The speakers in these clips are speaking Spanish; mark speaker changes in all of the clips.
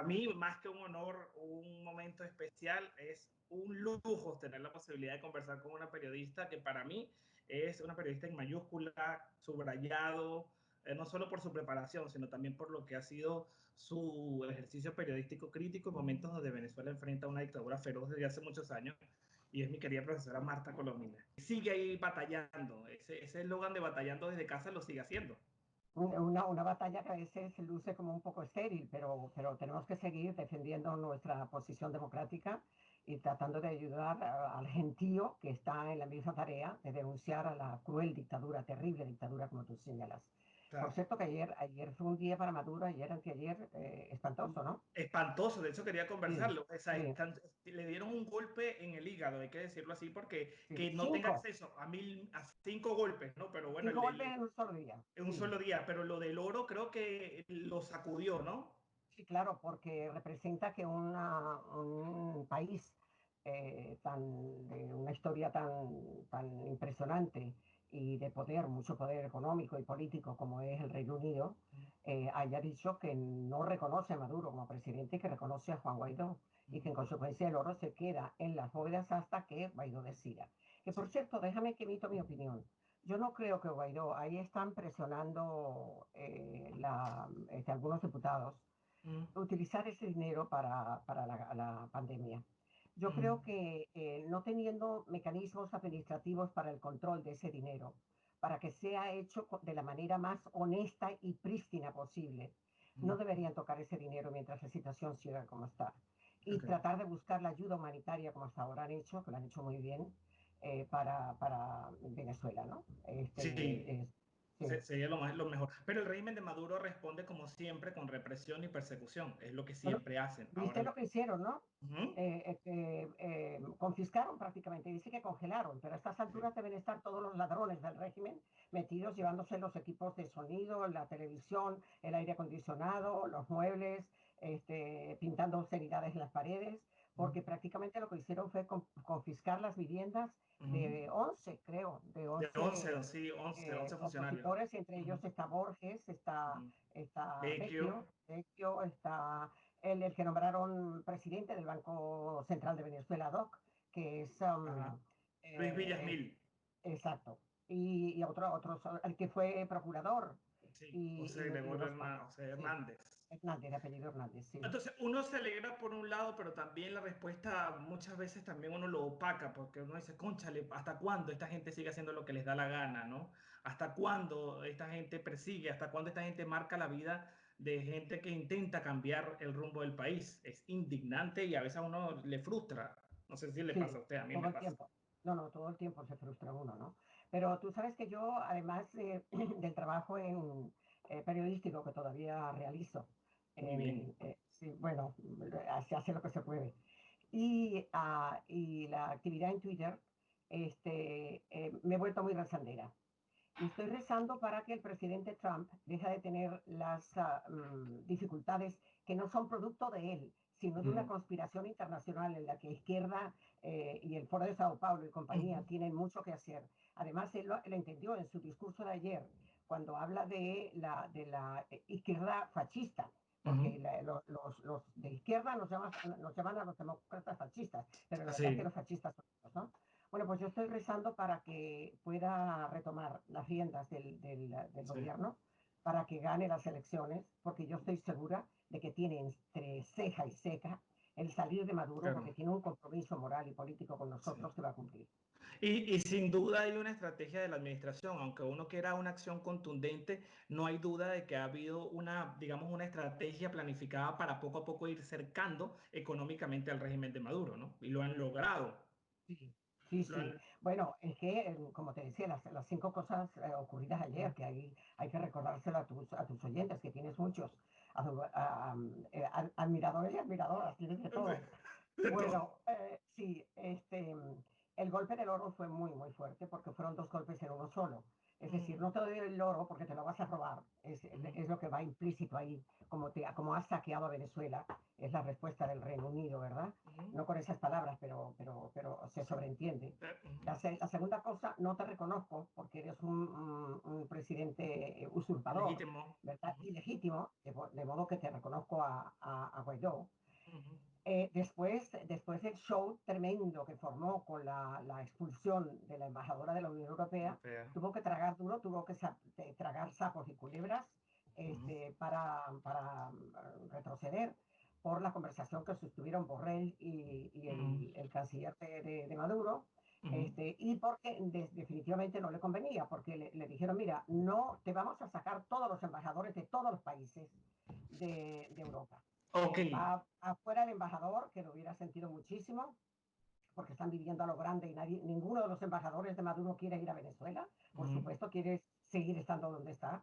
Speaker 1: mí, más que un honor, un momento especial, es un lujo tener la posibilidad de conversar con una periodista que para mí es una periodista en mayúscula, subrayado, no solo por su preparación, sino también por lo que ha sido su ejercicio periodístico crítico en momentos donde Venezuela enfrenta una dictadura feroz desde hace muchos años, y es mi querida profesora Marta Colomina. Sigue ahí batallando, ese eslogan de batallando desde casa lo sigue haciendo.
Speaker 2: Una batalla que a veces luce como un poco estéril, pero tenemos que seguir defendiendo nuestra posición democrática y tratando de ayudar al gentío que está en la misma tarea de denunciar a la cruel dictadura, terrible dictadura, como tú señalas. Por
Speaker 1: Claro.
Speaker 2: cierto, que ayer fue un día para Maduro, anteayer, espantoso, ¿no?
Speaker 1: Espantoso, de hecho quería
Speaker 2: Sí,
Speaker 1: conversarlo. O sea,
Speaker 2: sí,
Speaker 1: le dieron un golpe en el hígado, hay que decirlo así, porque
Speaker 2: sí.
Speaker 1: que no tenga acceso a 5 golpes, ¿no? Pero bueno,
Speaker 2: Cinco golpes en un solo día,
Speaker 1: en un
Speaker 2: sí.
Speaker 1: solo día, pero lo del oro creo que lo sacudió, ¿no?
Speaker 2: Sí, claro, porque representa que un país de una historia tan impresionante y de poder, mucho poder económico y político como es el Reino Unido, haya dicho que no reconoce a Maduro como presidente y que reconoce a Juan Guaidó y que en consecuencia el oro se queda en las bóvedas hasta que Guaidó decida. Que por
Speaker 1: Sí.
Speaker 2: cierto, déjame que emito mi opinión. Yo no creo que Guaidó, ahí están presionando algunos diputados
Speaker 1: Mm,
Speaker 2: utilizar ese dinero para la pandemia. Yo creo
Speaker 1: mm,
Speaker 2: que no teniendo mecanismos administrativos para el control de ese dinero, para que sea hecho de la manera más honesta y prístina posible, no
Speaker 1: mm.
Speaker 2: deberían tocar ese dinero mientras la situación siga como está. Y
Speaker 1: Okay.
Speaker 2: tratar de buscar la ayuda humanitaria como hasta ahora han hecho, que lo han hecho muy bien, para Venezuela, ¿no?
Speaker 1: Sí,
Speaker 2: Sí.
Speaker 1: sería lo mejor. Pero el régimen de Maduro responde como siempre con represión y persecución. Es lo que
Speaker 2: Bueno,
Speaker 1: siempre hacen.
Speaker 2: ¿viste lo
Speaker 1: Ahora,
Speaker 2: que hicieron, no?
Speaker 1: uh-huh.
Speaker 2: Confiscaron prácticamente, dice que congelaron, pero a estas
Speaker 1: Sí.
Speaker 2: alturas deben estar todos los ladrones del régimen metidos, llevándose los equipos de sonido, la televisión, el aire acondicionado, los muebles, pintando obscenidades en las paredes, porque prácticamente lo que hicieron fue confiscar las viviendas
Speaker 1: Uh-huh.
Speaker 2: de 11, creo, de
Speaker 1: De 11,
Speaker 2: 11
Speaker 1: sí, 11 funcionarios.
Speaker 2: opositores, entre ellos
Speaker 1: Uh-huh.
Speaker 2: está Borges,
Speaker 1: Uh-huh.
Speaker 2: está
Speaker 1: Vecchio.
Speaker 2: Vecchio, está el que nombraron presidente del Banco Central de Venezuela, DOC, que es
Speaker 1: Ajá. Luis
Speaker 2: eh,
Speaker 1: Villasmil.
Speaker 2: exacto, y el que fue procurador,
Speaker 1: Sí, José
Speaker 2: y
Speaker 1: Gregorio
Speaker 2: unos cuantos,
Speaker 1: José
Speaker 2: sí,
Speaker 1: Hernández.
Speaker 2: Hernández, de apellido Hernández, sí.
Speaker 1: Entonces, uno se alegra por un lado, pero también la respuesta muchas veces también uno lo opaca, porque uno dice, cónchale, ¿hasta cuándo esta gente sigue haciendo lo que les da la gana, ¿no? ¿Hasta cuándo esta gente persigue? ¿Hasta cuándo esta gente marca la vida de gente que intenta cambiar el rumbo del país? Es indignante y a veces a uno le frustra. No sé si le pasa
Speaker 2: Sí,
Speaker 1: a usted, a mí
Speaker 2: todo
Speaker 1: me
Speaker 2: el
Speaker 1: pasa.
Speaker 2: tiempo. No, no, todo el tiempo se frustra uno, ¿no? Pero tú sabes que yo, además del trabajo periodístico que todavía realizo,
Speaker 1: Muy bien.
Speaker 2: sí, bueno, se hace lo que se puede. Y la actividad en Twitter, me he vuelto muy rezandera. Y estoy rezando para que el presidente Trump deje de tener las dificultades que no son producto de él, sino de una
Speaker 1: Ujú.
Speaker 2: conspiración internacional en la que Izquierda y el Foro de Sao Paulo y compañía
Speaker 1: Ujú.
Speaker 2: tienen mucho que hacer. Además, él lo entendió en su discurso de ayer, cuando habla de la izquierda fascista, porque
Speaker 1: Ujú.
Speaker 2: los de izquierda nos llaman a los demócratas fascistas, pero la verdad es que
Speaker 1: Así.
Speaker 2: los fascistas son los, ¿no? Bueno, pues yo estoy rezando para que pueda retomar las riendas del
Speaker 1: Sí.
Speaker 2: gobierno, para que gane las elecciones, porque yo estoy segura de que tiene entre ceja y ceja el salir de Maduro, porque
Speaker 1: Claro.
Speaker 2: tiene un compromiso moral y político con
Speaker 1: Sí.
Speaker 2: nosotros que va a cumplir.
Speaker 1: Y sin duda hay una estrategia de la administración, aunque uno quiera una acción contundente, no hay duda de que ha habido una, digamos, una estrategia planificada para poco a poco ir cercando económicamente al régimen de Maduro, ¿no? Y lo han logrado.
Speaker 2: Sí, sí,
Speaker 1: Lo
Speaker 2: sí.
Speaker 1: han-
Speaker 2: Bueno, es que, como te decía, las 5 cosas ocurridas ayer, que hay que recordárselo a tus oyentes, que tienes muchos admiradores y admiradoras, tienes de todo.
Speaker 1: de todo.
Speaker 2: Bueno, sí, el golpe del oro fue muy, muy fuerte porque fueron 2 golpes en uno solo. Es decir, no te doy el oro porque te lo vas a robar. Es lo que va implícito ahí, como has saqueado a Venezuela, es la respuesta del Reino Unido, ¿verdad? No con esas palabras, pero se
Speaker 1: Sí.
Speaker 2: sobreentiende. La segunda cosa, no te reconozco porque eres un presidente usurpador,
Speaker 1: Legítimo.
Speaker 2: ¿verdad? Ilegítimo, de modo que te reconozco a Guaidó.
Speaker 1: Ujú.
Speaker 2: Después del show tremendo que formó con la expulsión de la embajadora de la Unión Europea,
Speaker 1: Europea.
Speaker 2: tuvo que tragar duro, tuvo que tragar sapos y culebras
Speaker 1: Ujú.
Speaker 2: para retroceder por la conversación que sostuvieron Borrell y
Speaker 1: Ujú.
Speaker 2: el canciller de Maduro,
Speaker 1: Ujú.
Speaker 2: y porque definitivamente no le convenía, porque le dijeron, mira, no te vamos a sacar todos los embajadores de todos los países de Europa.
Speaker 1: Ok.
Speaker 2: Va afuera el embajador, que lo hubiera sentido muchísimo, porque están viviendo a lo grande y ninguno de los embajadores de Maduro quiere ir a Venezuela. Por
Speaker 1: Ujú.
Speaker 2: supuesto, quiere seguir estando donde está.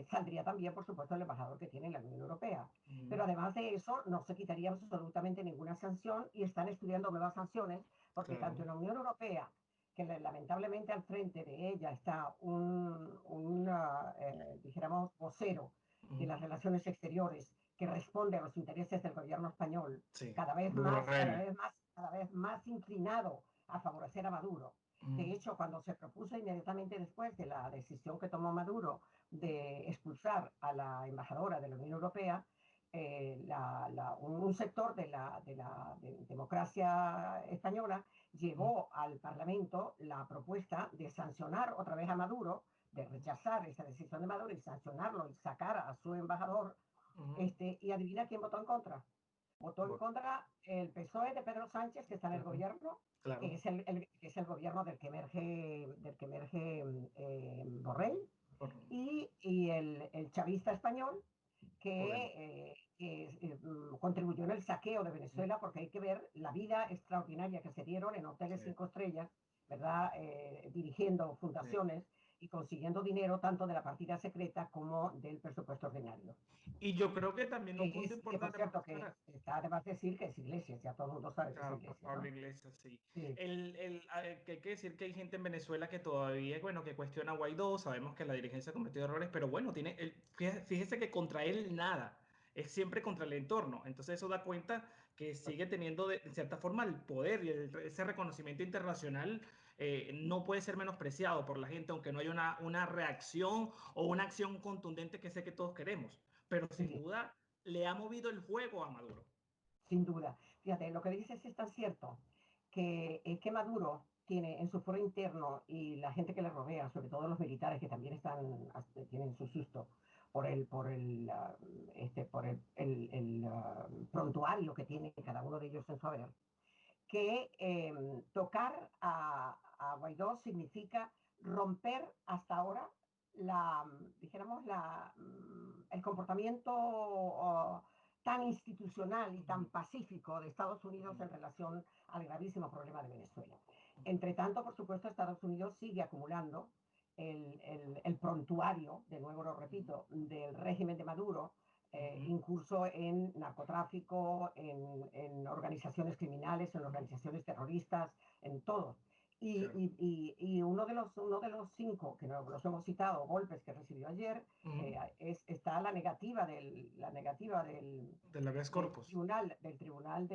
Speaker 2: Saldría también, por supuesto, el embajador que tiene la Unión Europea.
Speaker 1: Ujú.
Speaker 2: Pero además de eso, no se quitaría absolutamente ninguna sanción y están estudiando nuevas sanciones, porque tanto en
Speaker 1: Claro.
Speaker 2: la Unión Europea, que lamentablemente al frente de ella está dijéramos, vocero de
Speaker 1: Ujú.
Speaker 2: las relaciones exteriores que responde a los intereses del gobierno español,
Speaker 1: Sí.
Speaker 2: cada vez más, cada
Speaker 1: Borrell.
Speaker 2: vez más, cada vez más inclinado a favorecer a Maduro.
Speaker 1: Ujú.
Speaker 2: De hecho, cuando se propuso inmediatamente después de la decisión que tomó Maduro de expulsar a la embajadora de la Unión Europea, un sector de democracia española
Speaker 1: Ujú.
Speaker 2: llevó al Parlamento la propuesta de sancionar otra vez a Maduro, de rechazar esa decisión de Maduro y sancionarlo y sacar a su embajador.
Speaker 1: Ujú.
Speaker 2: Y adivina quién votó en contra. Votó en
Speaker 1: Bo-
Speaker 2: contra el PSOE de Pedro Sánchez, que está en el
Speaker 1: Ujú.
Speaker 2: gobierno, que
Speaker 1: Claro.
Speaker 2: es el gobierno del que emerge Borrell,
Speaker 1: Por-
Speaker 2: y el chavista español,
Speaker 1: Podemos.
Speaker 2: que contribuyó en el saqueo de
Speaker 1: Ujú.
Speaker 2: Venezuela, porque hay que ver la vida extraordinaria que se dieron en hoteles
Speaker 1: Sí.
Speaker 2: 5 estrellas, ¿verdad? Dirigiendo
Speaker 1: Sí.
Speaker 2: fundaciones y consiguiendo dinero tanto de la partida secreta como del presupuesto ordinario.
Speaker 1: Y yo creo que también un punto
Speaker 2: Que por
Speaker 1: importante,
Speaker 2: cierto, que
Speaker 1: profesora.
Speaker 2: está además decir que es Iglesias, ya todo el mundo sabe que es
Speaker 1: Claro,
Speaker 2: Iglesias,
Speaker 1: Pablo
Speaker 2: ¿no?
Speaker 1: Iglesias, sí.
Speaker 2: Sí,
Speaker 1: Que hay que decir que hay gente en Venezuela que todavía, bueno, que cuestiona a Guaidó, sabemos que la dirigencia ha cometido errores, pero bueno, fíjese que contra él nada, es siempre contra el entorno. Entonces eso da cuenta que sigue teniendo de cierta forma el poder y ese reconocimiento internacional no puede ser menospreciado por la gente, aunque no haya una reacción o una acción contundente que sé que todos queremos. Pero sin
Speaker 2: sí,
Speaker 1: duda le ha movido el juego a Maduro.
Speaker 2: sin duda. Fíjate, lo que dices es tan cierto que Maduro tiene en su foro interno y la gente que le rodea, sobre todo los militares que también tienen su susto por el prontuario que tiene cada uno de ellos en su haber, que tocar a Guaidó significa romper hasta ahora dijéramos, el comportamiento tan institucional y tan
Speaker 1: Ujú.
Speaker 2: pacífico de Estados Unidos
Speaker 1: Ujú.
Speaker 2: en relación al gravísimo problema de Venezuela. Entre tanto, por supuesto, Estados Unidos sigue acumulando el prontuario, de nuevo lo
Speaker 1: Ujú.
Speaker 2: repito, del régimen de Maduro,
Speaker 1: Ujú.
Speaker 2: incurso en narcotráfico, organizaciones criminales, en
Speaker 1: Ujú.
Speaker 2: organizaciones terroristas, en todo.
Speaker 1: Claro.
Speaker 2: Y uno de los 5 que no los hemos citado, golpes que recibió ayer,
Speaker 1: Ujú.
Speaker 2: está la negativa
Speaker 1: De la habeas
Speaker 2: del
Speaker 1: corpus.
Speaker 2: tribunal, del tribunal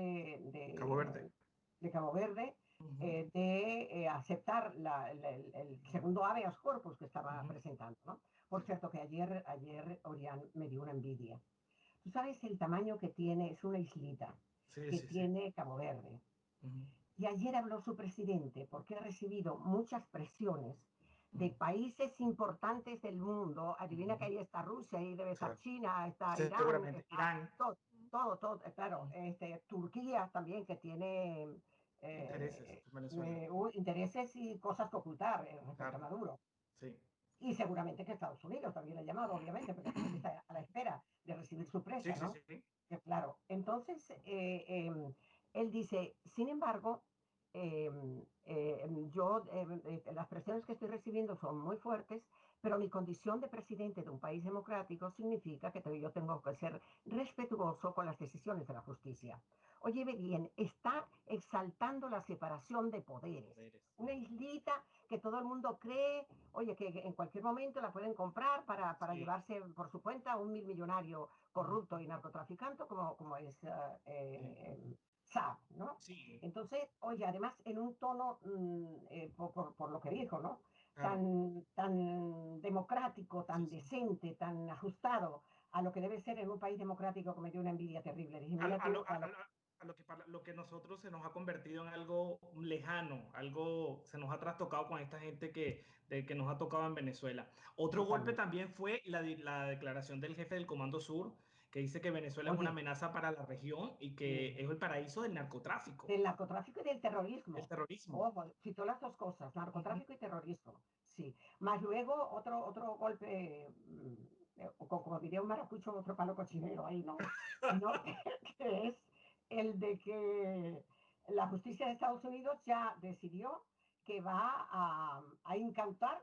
Speaker 1: Cabo Verde.
Speaker 2: de Cabo Verde,
Speaker 1: Ujú.
Speaker 2: de aceptar el segundo habeas corpus que estaba
Speaker 1: Ujú.
Speaker 2: presentando, ¿no? Por
Speaker 1: Sí.
Speaker 2: cierto, que ayer Orián me dio una envidia. Tú sabes el tamaño que tiene, es una islita
Speaker 1: Sí,
Speaker 2: que
Speaker 1: sí, sí.
Speaker 2: tiene Cabo Verde.
Speaker 1: Ujú.
Speaker 2: Y ayer habló su presidente porque ha recibido muchas presiones de
Speaker 1: Ujú.
Speaker 2: países importantes del mundo. Adivina que
Speaker 1: Ujú.
Speaker 2: ahí está Rusia, ahí debe estar
Speaker 1: Claro.
Speaker 2: China, está Irán,
Speaker 1: Seguramente.
Speaker 2: está
Speaker 1: Irán.
Speaker 2: todo, claro.
Speaker 1: Ujú.
Speaker 2: Turquía también, que tiene
Speaker 1: Intereses en Venezuela.
Speaker 2: intereses y cosas que ocultar respecto a
Speaker 1: Claro.
Speaker 2: Maduro.
Speaker 1: Sí.
Speaker 2: Y seguramente que Estados Unidos también le ha llamado, obviamente, porque también está a la espera de recibir su
Speaker 1: Sí,
Speaker 2: presa,
Speaker 1: sí,
Speaker 2: ¿no?
Speaker 1: sí.
Speaker 2: Claro. Entonces, él dice, sin embargo, eh, las presiones que estoy recibiendo son muy fuertes, pero mi condición de presidente de un país democrático significa que yo tengo que ser respetuoso con las decisiones de la justicia. Oye, ve bien, está exaltando la separación de poderes.
Speaker 1: Poderes.
Speaker 2: Una islita que todo el mundo cree, oye, que en cualquier momento la pueden comprar para
Speaker 1: Sí.
Speaker 2: llevarse por su cuenta a un mil millonario corrupto y narcotraficante como es
Speaker 1: Sí.
Speaker 2: Saab, ¿no?
Speaker 1: Sí,
Speaker 2: Entonces, oye, además en un tono, por lo que dijo, ¿no?
Speaker 1: claro.
Speaker 2: Tan democrático,
Speaker 1: Sí,
Speaker 2: tan
Speaker 1: sí.
Speaker 2: decente, tan ajustado a lo que debe ser en un país democrático que me dio una envidia terrible. Dije,
Speaker 1: A, lo,
Speaker 2: mira
Speaker 1: a
Speaker 2: tú,
Speaker 1: lo- a lo que, para lo que nosotros se nos ha convertido en algo lejano, algo se nos ha trastocado con esta gente que nos ha tocado en Venezuela. Otro golpe
Speaker 2: totalmente.
Speaker 1: también fue la declaración del jefe del Comando Sur, que dice que Venezuela es una
Speaker 2: Oye,
Speaker 1: amenaza para la región y que es el paraíso del narcotráfico,
Speaker 2: del narcotráfico y del
Speaker 1: del
Speaker 2: terrorismo.
Speaker 1: terrorismo.
Speaker 2: Ojo, citó las dos cosas,
Speaker 1: Ujú.
Speaker 2: narcotráfico y terrorismo. Sí. Más luego otro golpe, como diría un maracucho, otro palo cochinero ahí, ¿no? Que es el de que la justicia de Estados Unidos ya decidió que va a incautar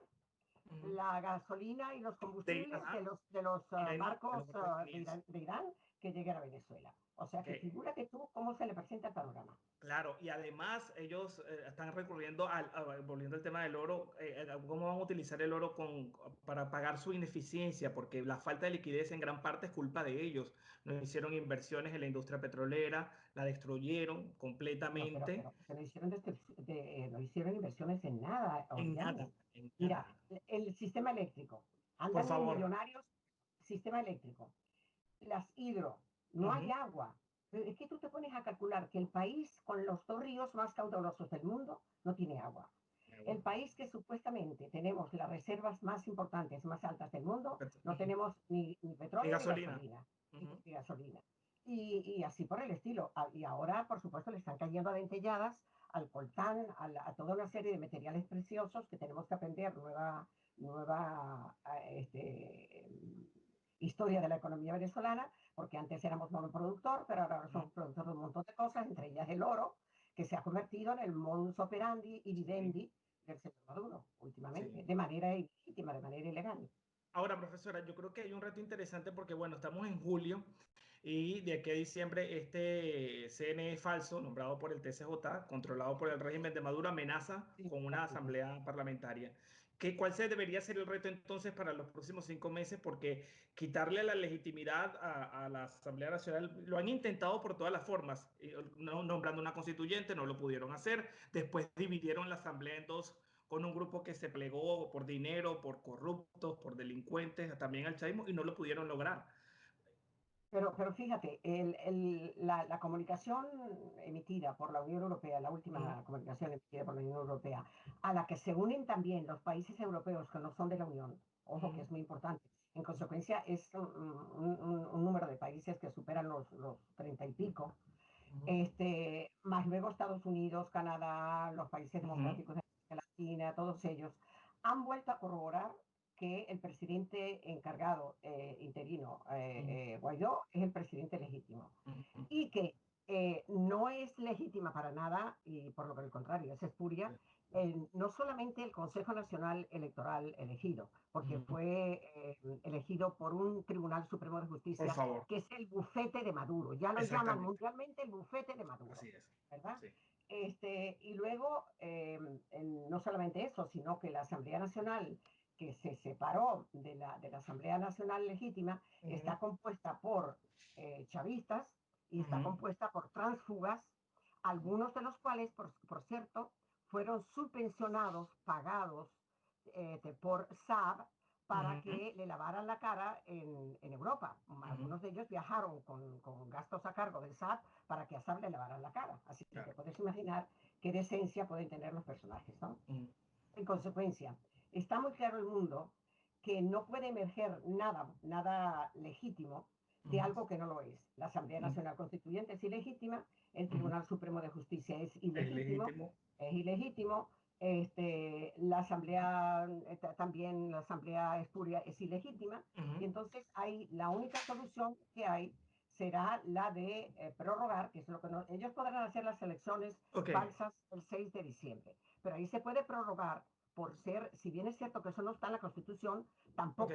Speaker 1: Ujú.
Speaker 2: la gasolina y los combustibles
Speaker 1: Ajá,
Speaker 2: de los
Speaker 1: de los
Speaker 2: barcos
Speaker 1: barcos
Speaker 2: de
Speaker 1: iraníes.
Speaker 2: Irán que lleguen a Venezuela. O sea que
Speaker 1: Que
Speaker 2: figúrate tú cómo se le presenta el panorama.
Speaker 1: Claro, y además ellos están recurriendo volviendo al tema del oro, cómo van a utilizar el oro para pagar su ineficiencia, porque la falta de liquidez en gran parte es culpa de ellos. No hicieron inversiones en la industria petrolera, la destruyeron
Speaker 2: No,
Speaker 1: completamente
Speaker 2: pero no hicieron inversiones en nada,
Speaker 1: en nada,
Speaker 2: Oriane.
Speaker 1: en
Speaker 2: Mira,
Speaker 1: nada.
Speaker 2: el sistema eléctrico,
Speaker 1: Por
Speaker 2: andan en
Speaker 1: favor.
Speaker 2: millonarios, sistema eléctrico, las hidro, no hay
Speaker 1: Ujú.
Speaker 2: agua. Es que tú te pones a calcular que el país con los dos ríos más caudalosos del mundo no tiene agua. El
Speaker 1: Agua.
Speaker 2: país que supuestamente tenemos las reservas más importantes, más altas del mundo, no
Speaker 1: Ujú.
Speaker 2: tenemos ni
Speaker 1: Y
Speaker 2: petróleo ni
Speaker 1: gasolina.
Speaker 2: gasolina.
Speaker 1: Ujú.
Speaker 2: Ni gasolina. Y así por el estilo. Y ahora, por supuesto, le están cayendo a dentelladas al coltán, toda una serie de materiales preciosos que tenemos que aprender nueva historia de la economía venezolana, porque antes éramos monoproductor, pero ahora somos
Speaker 1: Ujú.
Speaker 2: productor de un montón de cosas, entre ellas el oro, que se ha convertido en el modus operandi y
Speaker 1: Sí,
Speaker 2: vivendi del señor Maduro últimamente,
Speaker 1: sí.
Speaker 2: de manera ilegítima, de manera ilegal.
Speaker 1: Ahora, profesora, yo creo que hay un reto interesante porque, bueno, estamos en julio y de aquí a diciembre este CNE falso, nombrado por el TCJ, controlado por el régimen de Maduro, amenaza
Speaker 2: Sí,
Speaker 1: con una
Speaker 2: totalmente.
Speaker 1: asamblea parlamentaria. ¿Cuál debería ser el reto entonces para los próximos 5 meses? Porque quitarle la legitimidad a la Asamblea Nacional lo han intentado por todas las formas, nombrando una constituyente, no lo pudieron hacer, después dividieron la Asamblea en dos con un grupo que se plegó por dinero, por corruptos, por delincuentes, también al chavismo, y no lo pudieron lograr.
Speaker 2: Pero fíjate, la comunicación emitida por la Unión Europea, la
Speaker 1: Ujú,
Speaker 2: última comunicación emitida por la Unión Europea, a la que se unen también los países europeos que no son de la Unión, ojo que
Speaker 1: ujú,
Speaker 2: es muy importante, en consecuencia es un número de países que superan los 30 y pico,
Speaker 1: ujú,
Speaker 2: más luego Estados Unidos, Canadá, los países
Speaker 1: ujú,
Speaker 2: democráticos de América Latina, todos ellos, han vuelto a corroborar que el presidente encargado interino,
Speaker 1: ujú,
Speaker 2: Guaidó, es el presidente legítimo
Speaker 1: ujú.
Speaker 2: y que no es legítima para nada, y por lo que al contrario es espuria, no solamente el Consejo Nacional Electoral elegido, porque
Speaker 1: Ujú.
Speaker 2: fue elegido por un Tribunal Supremo de
Speaker 1: Por
Speaker 2: Justicia
Speaker 1: favor,
Speaker 2: que es el bufete de Maduro, ya lo llaman
Speaker 1: exactamente.
Speaker 2: mundialmente el bufete de Maduro,
Speaker 1: Así es.
Speaker 2: ¿verdad?
Speaker 1: Sí.
Speaker 2: Y luego, no solamente eso, sino que la Asamblea Nacional, que se separó de la Asamblea Nacional Legítima,
Speaker 1: Ujú,
Speaker 2: está compuesta por chavistas y está
Speaker 1: ujú,
Speaker 2: compuesta por transfugas, algunos de los cuales, por cierto, fueron subvencionados, pagados por Saab para
Speaker 1: ujú,
Speaker 2: que le lavaran la cara en Europa.
Speaker 1: ujú.
Speaker 2: Algunos de ellos viajaron con gastos a cargo del Saab para que a Saab le lavaran la cara. Así que te
Speaker 1: Claro.
Speaker 2: puedes imaginar qué decencia pueden tener los personajes, ¿no?
Speaker 1: Ujú,
Speaker 2: En consecuencia, está muy claro el mundo que no puede emerger nada legítimo de
Speaker 1: ujú,
Speaker 2: algo que no lo es. La Asamblea
Speaker 1: ujú,
Speaker 2: Nacional Constituyente es ilegítima, el
Speaker 1: ujú.
Speaker 2: Tribunal Supremo de Justicia
Speaker 1: Es legítimo.
Speaker 2: es ilegítimo, la Asamblea, también la Asamblea Espuria es ilegítima, y
Speaker 1: Ujú.
Speaker 2: entonces la única solución que hay será la de prorrogar, que es lo que ellos podrán hacer las elecciones
Speaker 1: Ok,
Speaker 2: falsas el 6 de diciembre, pero ahí se puede prorrogar por ser, si bien es cierto que eso no está en la Constitución,
Speaker 1: ok,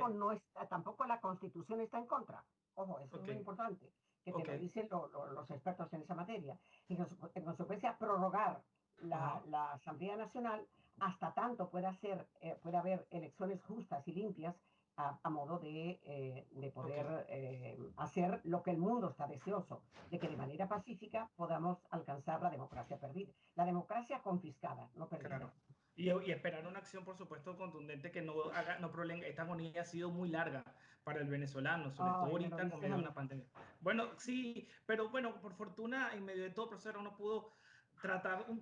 Speaker 2: tampoco la Constitución está en contra. Ojo, eso es
Speaker 1: ok.
Speaker 2: muy importante. que te
Speaker 1: Ok,
Speaker 2: lo dicen los expertos en esa materia. Y en consecuencia, prorrogar
Speaker 1: ajá,
Speaker 2: la Asamblea Nacional hasta tanto pueda haber elecciones justas y limpias a modo de
Speaker 1: ok,
Speaker 2: poder hacer lo que el mundo está deseoso, de que de manera pacífica podamos alcanzar la democracia perdida, la democracia confiscada, no perdida.
Speaker 1: claro. Y esperar una acción, por supuesto, contundente que no haga, no prolongue. Esta agonía ha sido muy larga para el venezolano, sobre todo
Speaker 2: Ay, me lo
Speaker 1: ahorita con
Speaker 2: dices
Speaker 1: medio
Speaker 2: a
Speaker 1: de
Speaker 2: mí.
Speaker 1: una pandemia. Bueno, sí, pero bueno, por fortuna, en medio de todo proceso, uno pudo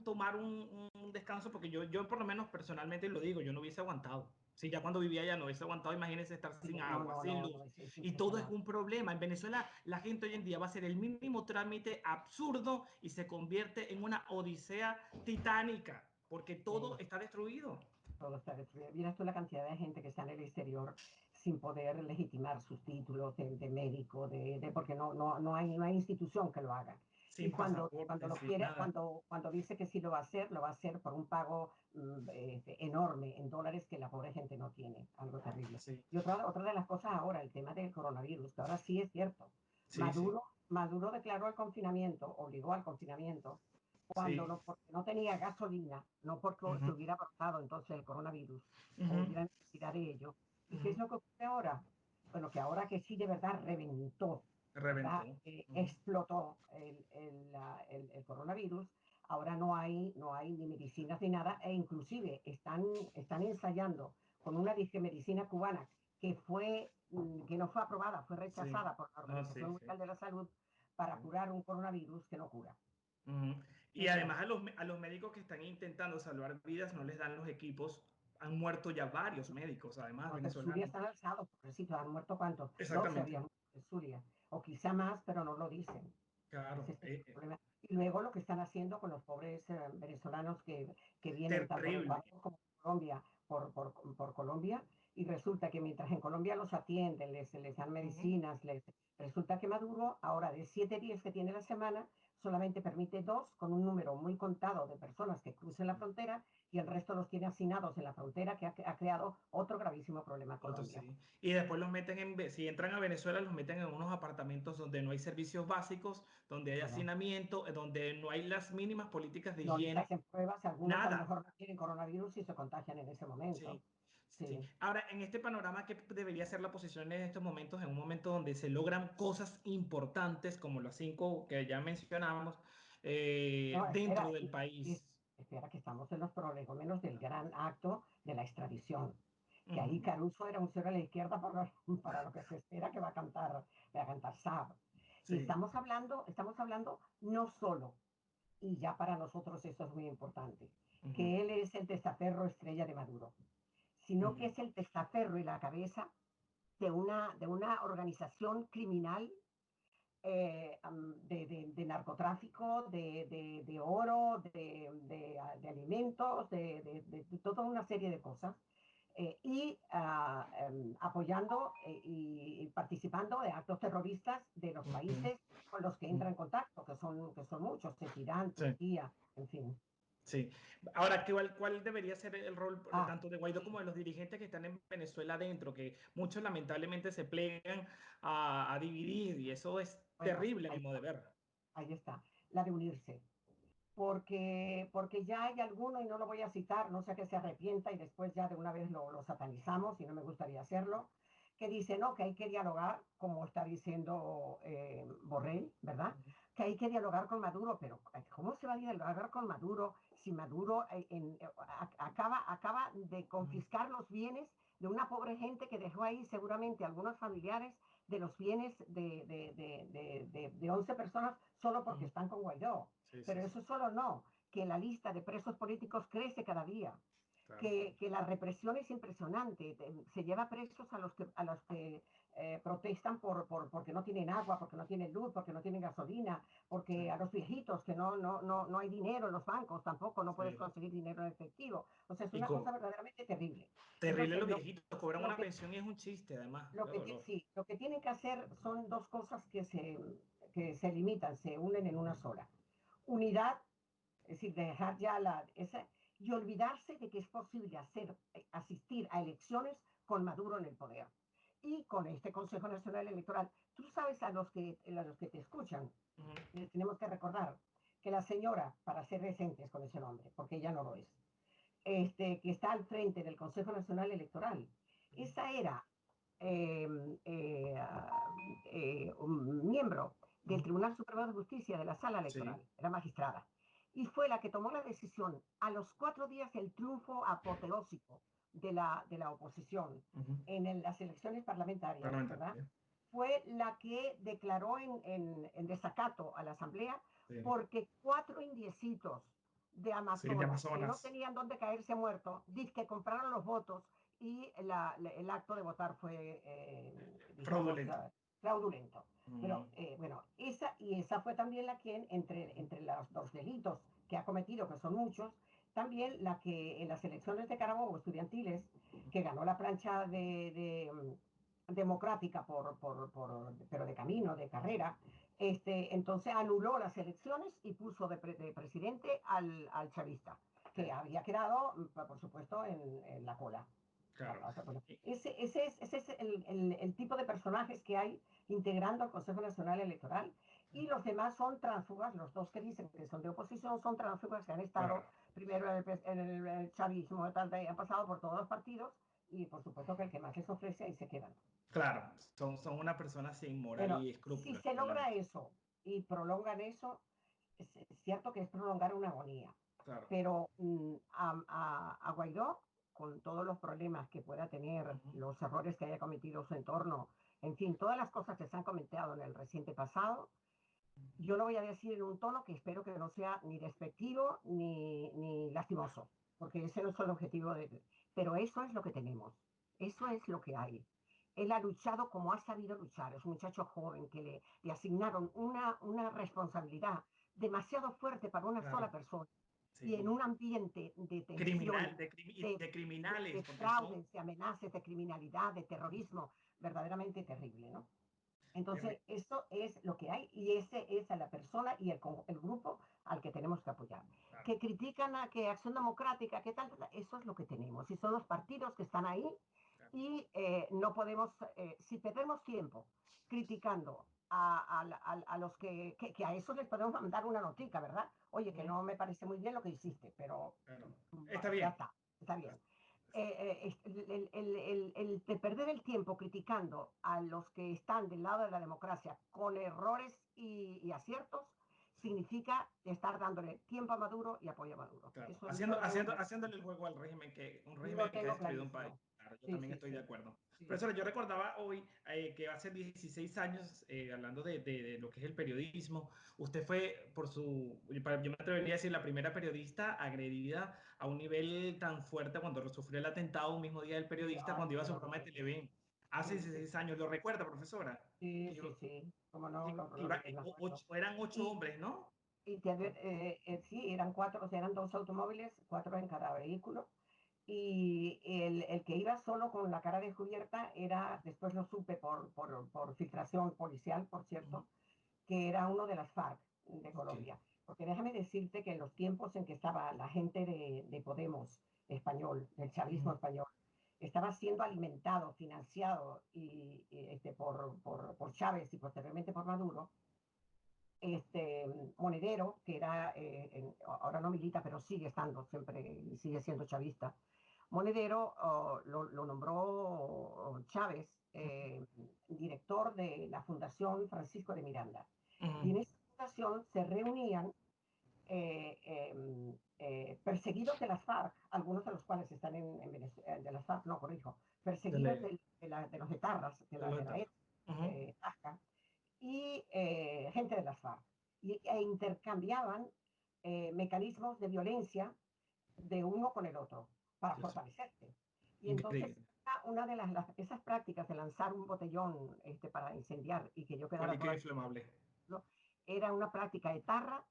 Speaker 1: tomar un descanso, porque yo por lo menos personalmente lo digo, yo no hubiese aguantado. Si ya cuando vivía allá no hubiese aguantado, imagínense estar
Speaker 2: Sí,
Speaker 1: sin
Speaker 2: no,
Speaker 1: agua,
Speaker 2: no,
Speaker 1: sin
Speaker 2: no, no,
Speaker 1: luz.
Speaker 2: es
Speaker 1: Y todo es
Speaker 2: impresionante.
Speaker 1: un problema. En Venezuela, la gente hoy en día va a hacer el mínimo trámite absurdo y se convierte en una odisea titánica, porque todo
Speaker 2: Sí.
Speaker 1: está destruido.
Speaker 2: Todo está destruido. Miras tú la cantidad de gente que está en el exterior sin poder legitimar sus títulos de médico, porque no hay institución que lo haga. Y
Speaker 1: Sin
Speaker 2: cuando
Speaker 1: pasaporte,
Speaker 2: lo
Speaker 1: sin
Speaker 2: quiere,
Speaker 1: nada.
Speaker 2: cuando dice que sí lo va a hacer por un pago enorme en dólares que la pobre gente no tiene. Algo terrible.
Speaker 1: Sí,
Speaker 2: Y otra de las cosas ahora, el tema del coronavirus, que ahora sí es cierto.
Speaker 1: sí, sí,
Speaker 2: Maduro declaró el confinamiento, obligó al confinamiento cuando
Speaker 1: sí.
Speaker 2: no, porque no tenía gasolina, no porque se
Speaker 1: Ujú,
Speaker 2: hubiera brotado entonces el coronavirus o
Speaker 1: ujú,
Speaker 2: hubiera necesidad de ello. ¿Y qué es
Speaker 1: ujú.
Speaker 2: lo que ocurre ahora? Bueno, que ahora que sí de verdad reventó, de verdad
Speaker 1: Reventó. Ujú,
Speaker 2: explotó el coronavirus, ahora no hay ni medicinas ni nada, e inclusive están ensayando con una medicina cubana que no fue aprobada, fue
Speaker 1: sí.
Speaker 2: rechazada por la
Speaker 1: No, sí,
Speaker 2: Organización
Speaker 1: sí.
Speaker 2: Mundial de la Salud
Speaker 1: Sí.
Speaker 2: para curar un coronavirus que no cura.
Speaker 1: Ujú. Y
Speaker 2: Eso es
Speaker 1: además
Speaker 2: así.
Speaker 1: a los médicos que están intentando salvar vidas no les dan los equipos. Han muerto ya varios médicos, además,
Speaker 2: Los de Zulia
Speaker 1: venezolanos.
Speaker 2: están alzados, pobrecitos, han muerto cuántos, 12
Speaker 1: Exactamente.
Speaker 2: habían muerto en Zulia, o quizá más, pero no lo dicen. Ese
Speaker 1: Claro.
Speaker 2: es el problema. Y luego lo que están haciendo con los pobres venezolanos que vienen tanto de
Speaker 1: Terrible.
Speaker 2: Ecuador como de Colombia, por Colombia, y resulta que mientras en Colombia los atienden, les dan
Speaker 1: Ujú.
Speaker 2: medicinas, resulta que Maduro, ahora de 7 días que tiene la semana, solamente permite 2 con un número muy contado de personas que crucen la
Speaker 1: Sí.
Speaker 2: frontera y el resto los tiene hacinados en la frontera que ha creado otro gravísimo problema a
Speaker 1: Otros
Speaker 2: Colombia.
Speaker 1: sí. Y después los meten si entran a Venezuela, los meten en unos apartamentos donde no hay servicios básicos, donde hay
Speaker 2: ¿Verdad?
Speaker 1: hacinamiento, donde no hay las mínimas políticas de
Speaker 2: No les
Speaker 1: higiene,
Speaker 2: hacen pruebas, algunos a lo
Speaker 1: nada.
Speaker 2: mejor no tienen coronavirus y se contagian en ese momento.
Speaker 1: Sí, sí.
Speaker 2: Sí.
Speaker 1: Ahora, en este panorama, ¿qué debería ser la posición en estos momentos? En un momento donde se logran cosas importantes, como las cinco que ya mencionamos,
Speaker 2: No,
Speaker 1: dentro del país.
Speaker 2: espera que estamos en los prolegómenos del gran acto de la extradición. Que ahí
Speaker 1: Ujú.
Speaker 2: Caruso era un cero a la izquierda para lo que se espera que va a cantar Saab. Y
Speaker 1: Sí.
Speaker 2: estamos hablando no solo, y ya para nosotros eso es muy importante,
Speaker 1: Ujú,
Speaker 2: que él es el testaferro estrella de Maduro, sino que
Speaker 1: ujú,
Speaker 2: es el testaferro y la cabeza de una organización criminal de narcotráfico, de oro, de alimentos, de toda una serie de cosas, apoyando y participando de actos terroristas de los
Speaker 1: ujú,
Speaker 2: países con los que entra
Speaker 1: ujú.
Speaker 2: en contacto, que son muchos, es Irán,
Speaker 1: Sí.
Speaker 2: Turquía, en fin.
Speaker 1: Sí. Ahora, ¿cuál debería ser el rol
Speaker 2: Ah,
Speaker 1: tanto de Guaidó como
Speaker 2: sí,
Speaker 1: de los dirigentes que están en Venezuela adentro? Que muchos lamentablemente se plegan a dividir y eso es
Speaker 2: bueno,
Speaker 1: terrible a mi modo de ver.
Speaker 2: ahí está, la de unirse. Porque ya hay alguno, y no lo voy a citar, no sé que se arrepienta y después ya de una vez lo satanizamos y no me gustaría hacerlo, que dice, no, que hay que dialogar, como está diciendo Borrell, ¿verdad?
Speaker 1: Ujú,
Speaker 2: Que hay que dialogar con Maduro, pero ¿cómo se va a dialogar con Maduro si Maduro acaba de
Speaker 1: ujú.
Speaker 2: confiscar los bienes de una pobre gente que dejó ahí seguramente algunos familiares de los bienes de 11 personas solo porque
Speaker 1: Ujú.
Speaker 2: están con Guaidó?
Speaker 1: Sí, sí,
Speaker 2: Pero
Speaker 1: sí.
Speaker 2: eso solo no, que la lista de presos políticos crece cada día,
Speaker 1: Claro.
Speaker 2: que la represión es impresionante, se lleva presos a los que protestan porque no tienen agua, porque no tienen luz, porque no tienen gasolina, porque
Speaker 1: Sí,
Speaker 2: a los viejitos que no hay dinero en los bancos tampoco, no puedes
Speaker 1: sí.
Speaker 2: conseguir dinero en efectivo. O sea, es
Speaker 1: Y
Speaker 2: una cosa verdaderamente terrible.
Speaker 1: terrible
Speaker 2: Entonces,
Speaker 1: los viejitos, cobran
Speaker 2: lo
Speaker 1: una
Speaker 2: que,
Speaker 1: pensión y es un chiste, además. Qué dolor.
Speaker 2: sí, lo que tienen que hacer son dos cosas que se limitan, se unen en una sola. Unidad, es decir, dejar ya y olvidarse de que es posible asistir a elecciones con Maduro en el poder y con este Consejo Nacional Electoral, Tú sabes a los que te escuchan,
Speaker 1: Ujú.
Speaker 2: les tenemos que recordar que la señora, para ser decentes con ese nombre, porque ella no lo es, que está al frente del Consejo Nacional Electoral, esa era eh, eh, un miembro del
Speaker 1: Ujú.
Speaker 2: Tribunal Supremo de Justicia de la Sala
Speaker 1: Sí.
Speaker 2: Electoral, era magistrada, y fue la que tomó la decisión a los 4 días del triunfo apoteósico de la oposición
Speaker 1: Ujú.
Speaker 2: en las elecciones parlamentarias, ¿verdad?
Speaker 1: Parlamentaria.
Speaker 2: Fue la que declaró en desacato a la Asamblea
Speaker 1: Sí.
Speaker 2: porque 4 indiecitos de
Speaker 1: Sí, de
Speaker 2: Amazonas que no
Speaker 1: Amazonas.
Speaker 2: tenían dónde caerse muertos, que compraron los votos y el acto de votar fue, digamos,
Speaker 1: Fraudulento.
Speaker 2: fraudulento. Pero
Speaker 1: Mm.
Speaker 2: bueno, esa fue también la que, entre los dos delitos que ha cometido, que son muchos, también la que en las elecciones de Carabobo estudiantiles, que ganó la plancha democrática, pero de camino, de carrera, entonces anuló las elecciones y puso de presidente al chavista, que
Speaker 1: Sí,
Speaker 2: había quedado, por supuesto, en la cola.
Speaker 1: claro.
Speaker 2: O sea, bueno,
Speaker 1: Y-
Speaker 2: ese es el tipo de personajes que hay integrando al Consejo Nacional Electoral. Y los demás son tránsfugas, los dos que dicen que son de oposición son tránsfugas que han estado
Speaker 1: claro,
Speaker 2: primero en el chavismo, han pasado por todos los partidos y por supuesto que el que más les ofrece ahí se quedan.
Speaker 1: claro. Son una persona sin moral
Speaker 2: Bueno,
Speaker 1: y
Speaker 2: si
Speaker 1: escrúpulos,
Speaker 2: se logra
Speaker 1: realmente.
Speaker 2: eso y prolongan eso, es cierto que es prolongar una agonía,
Speaker 1: Claro.
Speaker 2: pero a Guaidó, con todos los problemas que pueda tener,
Speaker 1: Ujú.
Speaker 2: los errores que haya cometido su entorno, en fin, todas las cosas que se han comentado en el reciente pasado, yo lo voy a decir en un tono que espero que no sea ni despectivo ni lastimoso, porque ese no es el objetivo de... Pero eso es lo que tenemos, eso es lo que hay. Él ha luchado como ha sabido luchar, es un muchacho joven que le asignaron una responsabilidad demasiado fuerte para una sola
Speaker 1: Claro.
Speaker 2: persona y en
Speaker 1: Sí.
Speaker 2: un ambiente de
Speaker 1: Criminal,
Speaker 2: tensión,
Speaker 1: y de criminales,
Speaker 2: de
Speaker 1: porque son.
Speaker 2: fraudes, de amenazas, de criminalidad, de terrorismo, verdaderamente terrible, ¿no? Entonces, eso es lo que hay y ese es a la persona y el grupo al que tenemos que apoyar.
Speaker 1: Claro,
Speaker 2: Que critican a que Acción Democrática, que tal, eso es lo que tenemos y son los partidos que están ahí
Speaker 1: claro.
Speaker 2: y no podemos, si perdemos tiempo criticando a los que a esos les podemos mandar una notica, ¿verdad? Oye, que
Speaker 1: Ujú.
Speaker 2: no me parece muy bien lo que hiciste, pero
Speaker 1: Claro. Está
Speaker 2: ya
Speaker 1: bien.
Speaker 2: está bien. De perder el tiempo criticando a los que están del lado de la democracia con errores y aciertos, significa estar dándole tiempo a Maduro y apoyo a Maduro.
Speaker 1: Claro,
Speaker 2: Eso yo lo tengo
Speaker 1: haciéndole el
Speaker 2: clarísimo.
Speaker 1: juego al régimen un
Speaker 2: Lo
Speaker 1: régimen que ha
Speaker 2: tengo
Speaker 1: destruido un país.
Speaker 2: clarísimo.
Speaker 1: Claro, yo
Speaker 2: Sí,
Speaker 1: también
Speaker 2: sí,
Speaker 1: estoy de
Speaker 2: sí.
Speaker 1: acuerdo.
Speaker 2: Sí.
Speaker 1: Profesora, yo recordaba hoy que hace 16 años, hablando de lo que es el periodismo, usted fue yo me atrevería a decir, la primera periodista agredida a un nivel tan fuerte cuando sufrió el atentado un mismo día del
Speaker 2: Sí,
Speaker 1: periodista
Speaker 2: ay,
Speaker 1: cuando iba a
Speaker 2: qué
Speaker 1: su programa de
Speaker 2: horror.
Speaker 1: Televen. Hace
Speaker 2: Sí, sí,
Speaker 1: 16 años, ¿lo recuerda, profesora?
Speaker 2: sí,
Speaker 1: Que,
Speaker 2: sí, sí. Como no,
Speaker 1: que
Speaker 2: me acuerdo.
Speaker 1: eran 8
Speaker 2: Y,
Speaker 1: hombres, ¿no?
Speaker 2: sí, eran cuatro, o sea, eran dos automóviles, cuatro en cada vehículo. Y el que iba solo con la cara descubierta era, después lo supe por filtración policial, por
Speaker 1: Ujú.
Speaker 2: cierto, que era uno de las FARC de
Speaker 1: Ok.
Speaker 2: Colombia. Porque déjame decirte que en los tiempos en que estaba la gente de Podemos español, del chavismo
Speaker 1: Ujú.
Speaker 2: español, estaba siendo alimentado, financiado por Chávez y posteriormente por Maduro, Monedero, que era, ahora no milita, pero sigue estando siempre y sigue siendo chavista. Monedero lo nombró Chávez director de la Fundación Francisco de Miranda. Y en
Speaker 1: Ujú.
Speaker 2: esa fundación se reunían perseguidos de las FARC, algunos de los cuales están en Venezuela, de las FARC, no, corrijo, perseguidos
Speaker 1: Dele.
Speaker 2: de los etarras, de la ETA,
Speaker 1: Ujú.
Speaker 2: Tasca, y gente de las FARC. E intercambiaban mecanismos de violencia de uno con el otro para
Speaker 1: Dios mío.
Speaker 2: fortalecerse. Y entonces,
Speaker 1: Increíble.
Speaker 2: una de esas prácticas de lanzar un botellón para incendiar y que yo
Speaker 1: Con
Speaker 2: quedara
Speaker 1: líquido
Speaker 2: toda...
Speaker 1: inflamable.
Speaker 2: ¿no? Era una práctica etarra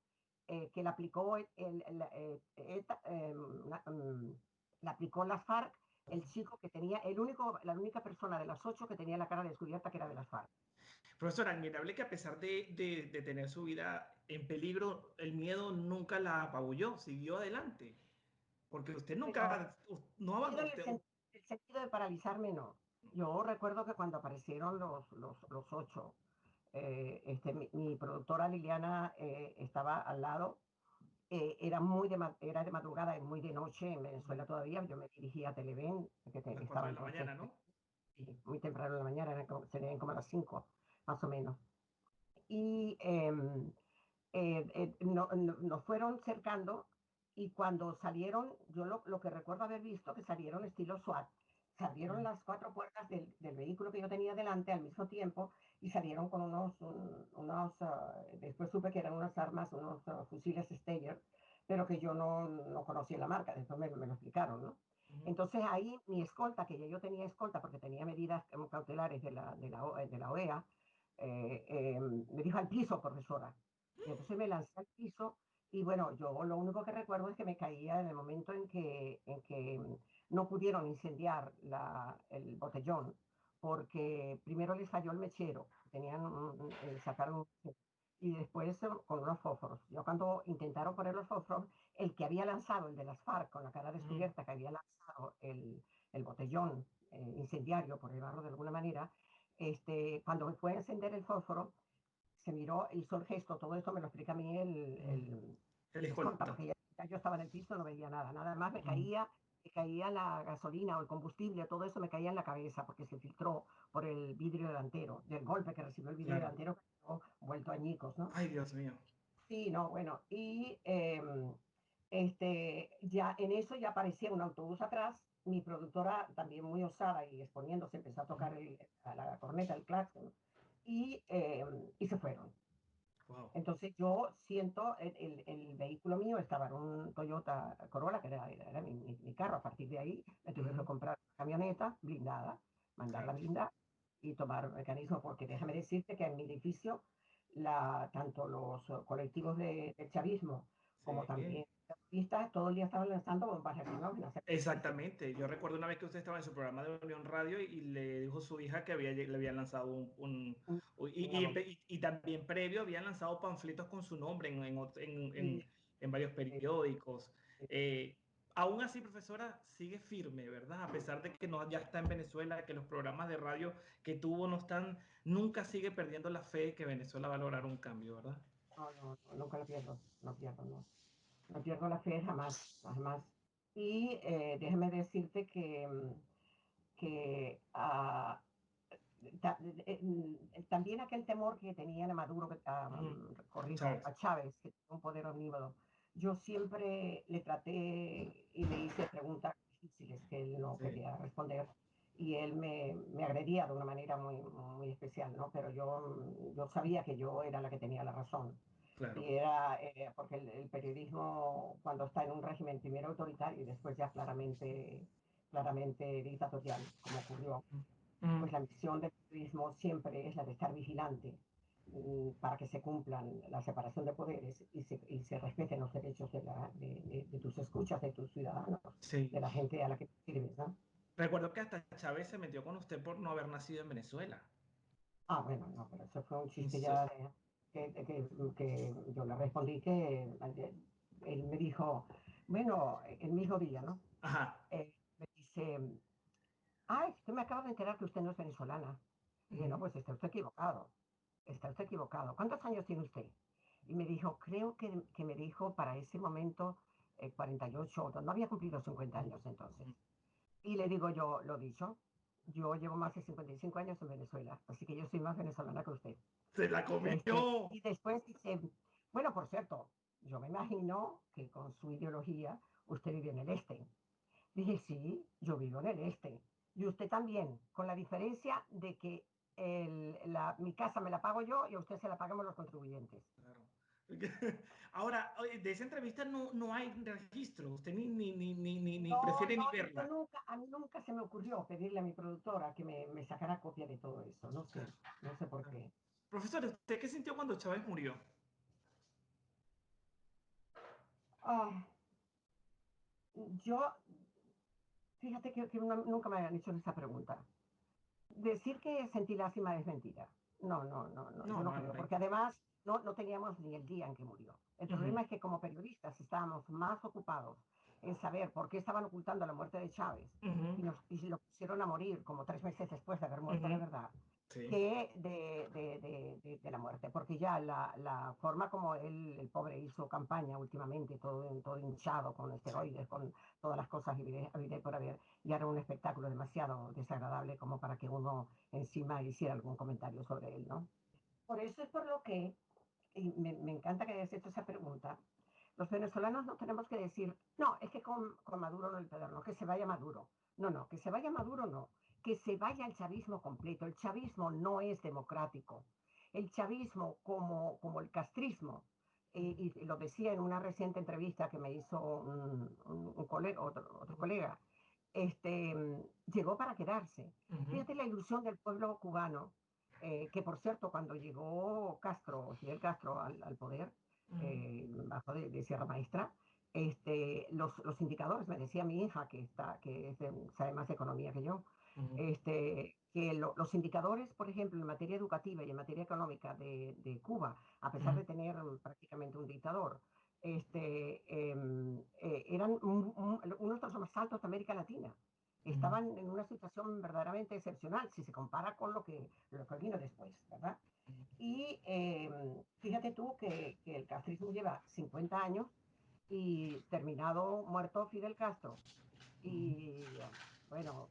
Speaker 2: que la aplicó, la aplicó la FARC, el chico que tenía, la única persona de las 8 que tenía la cara descubierta que era de las FARC.
Speaker 1: Profesor, admirable que a pesar de tener su vida en peligro, el miedo nunca la apabulló, siguió adelante. Porque usted
Speaker 2: Pero
Speaker 1: nunca, no
Speaker 2: miedo
Speaker 1: abandonó, usted,
Speaker 2: el sentido de paralizarme, no. Yo recuerdo que cuando aparecieron los 8, Mi productora Liliana estaba al lado. Era de madrugada y muy de noche en Venezuela todavía. Yo me dirigía a Televen,
Speaker 1: A las 4
Speaker 2: estaba
Speaker 1: de la
Speaker 2: entonces
Speaker 1: mañana, ¿no?
Speaker 2: sí, muy temprano en la mañana, serían como a las 5, más o menos. Y nos fueron cercando y cuando salieron, yo lo que recuerdo haber visto, que salieron estilo SWAT. Se abrieron
Speaker 1: Mm,
Speaker 2: las cuatro puertas del vehículo que yo tenía delante al mismo tiempo y salieron con después supe que eran unas armas, unos fusiles Steyer, pero que yo no conocía la marca, después me lo explicaron, ¿no?
Speaker 1: ujú,
Speaker 2: Entonces ahí mi escolta, que ya yo tenía escolta porque tenía medidas cautelares de la OEA, me dijo al piso, profesora. Y entonces me lancé al piso y bueno, yo lo único que recuerdo es que me caía en el momento en que no pudieron incendiar el botellón, porque primero les falló el mechero, sacaron un mechero, y después con unos fósforos. Yo cuando intentaron poner los fósforos, el que había lanzado, el de las FARC, con la cara
Speaker 1: ujú.
Speaker 2: descubierta, que había lanzado el botellón incendiario, por llamarlo de alguna manera, cuando fue a encender el fósforo, se miró, hizo el gesto, todo esto me lo explica a mí
Speaker 1: Mm. El
Speaker 2: mi escolta,
Speaker 1: escolta.
Speaker 2: porque ya yo estaba en el piso, no veía nada, nada más
Speaker 1: Mm,
Speaker 2: me caía la gasolina o el combustible, todo eso me caía en la cabeza porque se filtró por el vidrio delantero, del golpe que recibió el vidrio
Speaker 1: claro.
Speaker 2: delantero que quedó vuelto añicos, ¿no?
Speaker 1: Ay, Dios mío.
Speaker 2: Sí, no, bueno, y ya en eso ya aparecía un autobús atrás, mi productora también muy osada y exponiéndose empezó a tocar
Speaker 1: Ujú.
Speaker 2: a la corneta, el claxon, y se fueron.
Speaker 1: Wow.
Speaker 2: Entonces yo siento, el vehículo mío estaba en un Toyota Corolla, que era mi carro. A partir de ahí me tuve que
Speaker 1: Ujú,
Speaker 2: comprar una camioneta blindada, mandarla
Speaker 1: claro.
Speaker 2: blindar y tomar mecanismos, porque déjame decirte que en mi edificio, tanto los colectivos del chavismo como
Speaker 1: Sí.
Speaker 2: también los terroristas, todo el día estaban lanzando bombas lacrimógenas.
Speaker 1: Exactamente. Yo recuerdo una vez que usted estaba en su programa de Unión Radio y le dijo a su hija que le habían lanzado
Speaker 2: Una bomba.
Speaker 1: y también previo habían lanzado panfletos con su nombre
Speaker 2: Sí,
Speaker 1: en varios
Speaker 2: sí,
Speaker 1: periódicos.
Speaker 2: sí.
Speaker 1: Eh, Aún así, profesora, sigue firme, ¿verdad? A pesar de que no, ya está en Venezuela, que los programas de radio que tuvo no están, nunca sigue perdiendo la fe de que Venezuela va a lograr un cambio, ¿verdad?
Speaker 2: No, no, no, nunca la pierdo, no pierdo, no. No pierdo la fe jamás, jamás. Y déjame decirte que también aquel temor que tenían a Maduro,
Speaker 1: Ujú.
Speaker 2: corrijo,
Speaker 1: Chávez,
Speaker 2: a Chávez, que tiene un poder omnímodo, yo siempre le traté y le hice preguntas difíciles que él no
Speaker 1: sí,
Speaker 2: quería responder. Y él me agredía de una manera muy, muy especial, ¿no? Pero yo sabía que yo era la que tenía la razón.
Speaker 1: claro.
Speaker 2: Y era porque el periodismo, cuando está en un régimen primero autoritario y después ya claramente dictatorial, como ocurrió, pues
Speaker 1: Ujú.
Speaker 2: la misión del periodismo siempre es la de estar vigilante, para que se cumplan la separación de poderes y se respeten los derechos de tus escuchas, de tus ciudadanos, de
Speaker 1: Sí.
Speaker 2: la gente a la que sirves, ¿no?
Speaker 1: Recuerdo que hasta Chávez se metió con usted por no haber nacido en Venezuela.
Speaker 2: Ah, bueno, no, pero eso fue un chiste
Speaker 1: Eso-
Speaker 2: ya que yo le respondí que él me dijo, bueno, el mismo día, ¿no?
Speaker 1: Ajá.
Speaker 2: Me dice, ay, que me acabo de enterar que usted no es venezolana. Y dije, no,
Speaker 1: Ujú,
Speaker 2: pues está usted equivocado. ¿Cuántos años tiene usted? Y me dijo, creo que me dijo para ese momento 48, no había cumplido 50
Speaker 1: ujú,
Speaker 2: años entonces.
Speaker 1: ujú.
Speaker 2: Y le digo yo, lo dicho, yo llevo más de 55 años en Venezuela, así que yo soy más venezolana que usted.
Speaker 1: Se la
Speaker 2: Y
Speaker 1: comió.
Speaker 2: después dice, bueno, por cierto, yo me imagino que con su ideología usted vive en el este. Dije, sí, yo vivo en el este. Y usted también, con la diferencia de que mi casa me la pago yo y a usted se la pagamos los contribuyentes.
Speaker 1: Claro. Ahora, oye, de esa entrevista no hay registro. Usted ni
Speaker 2: No,
Speaker 1: prefiere
Speaker 2: no,
Speaker 1: ni
Speaker 2: y
Speaker 1: verla.
Speaker 2: a mí nunca se me ocurrió pedirle a mi productora que me sacara copia de todo eso. No sé por
Speaker 1: Claro.
Speaker 2: qué.
Speaker 1: Profesor, ¿usted qué sintió cuando Chávez murió?
Speaker 2: Ah, yo, fíjate que nunca me habían hecho esa pregunta. Decir que sentí lástima es mentira. No, no, no, no, yo
Speaker 1: No,
Speaker 2: no
Speaker 1: no,
Speaker 2: creo,
Speaker 1: no hay.
Speaker 2: porque además no teníamos ni el día en que murió. El
Speaker 1: Ujú,
Speaker 2: problema es que como periodistas estábamos más ocupados en saber por qué estaban ocultando la muerte de Chávez
Speaker 1: ujú,
Speaker 2: y lo pusieron a morir como 3 meses después de haber muerto de
Speaker 1: ujú.
Speaker 2: verdad,
Speaker 1: Sí,
Speaker 2: que de la muerte, porque ya la forma como él, el pobre, hizo campaña últimamente, todo hinchado con
Speaker 1: sí.
Speaker 2: esteroides, con todas las cosas habidas y por haber, ya era un espectáculo demasiado desagradable como para que uno encima hiciera algún comentario sobre él, ¿no? Por eso es por lo que, y me encanta que hayas hecho esa pregunta, los venezolanos no tenemos que decir, no, es que con Maduro no el poder, no, que se vaya Maduro. No, no, que se vaya Maduro no, que se vaya el chavismo completo. El chavismo no es democrático. El chavismo, como el castrismo,
Speaker 1: Ujú,
Speaker 2: y lo decía en una reciente entrevista que me hizo un colega, otro colega, llegó para quedarse.
Speaker 1: ujú,
Speaker 2: Fíjate la ilusión del pueblo cubano, que por cierto, cuando llegó Castro, Fidel Castro al poder,
Speaker 1: ujú,
Speaker 2: bajo de Sierra Maestra, los indicadores, me decía mi hija, que sabe más de economía que yo,
Speaker 1: ujú,
Speaker 2: que los indicadores, por ejemplo, en materia educativa y en materia económica de Cuba, a pesar
Speaker 1: ujú,
Speaker 2: de tener prácticamente un dictador, eran unos de los más altos de América Latina.
Speaker 1: ujú.
Speaker 2: Estaban en una situación verdaderamente excepcional si se compara con lo que vino después, ¿verdad? Y fíjate tú que el castrismo lleva 50 años y terminado muerto Fidel Castro y bueno,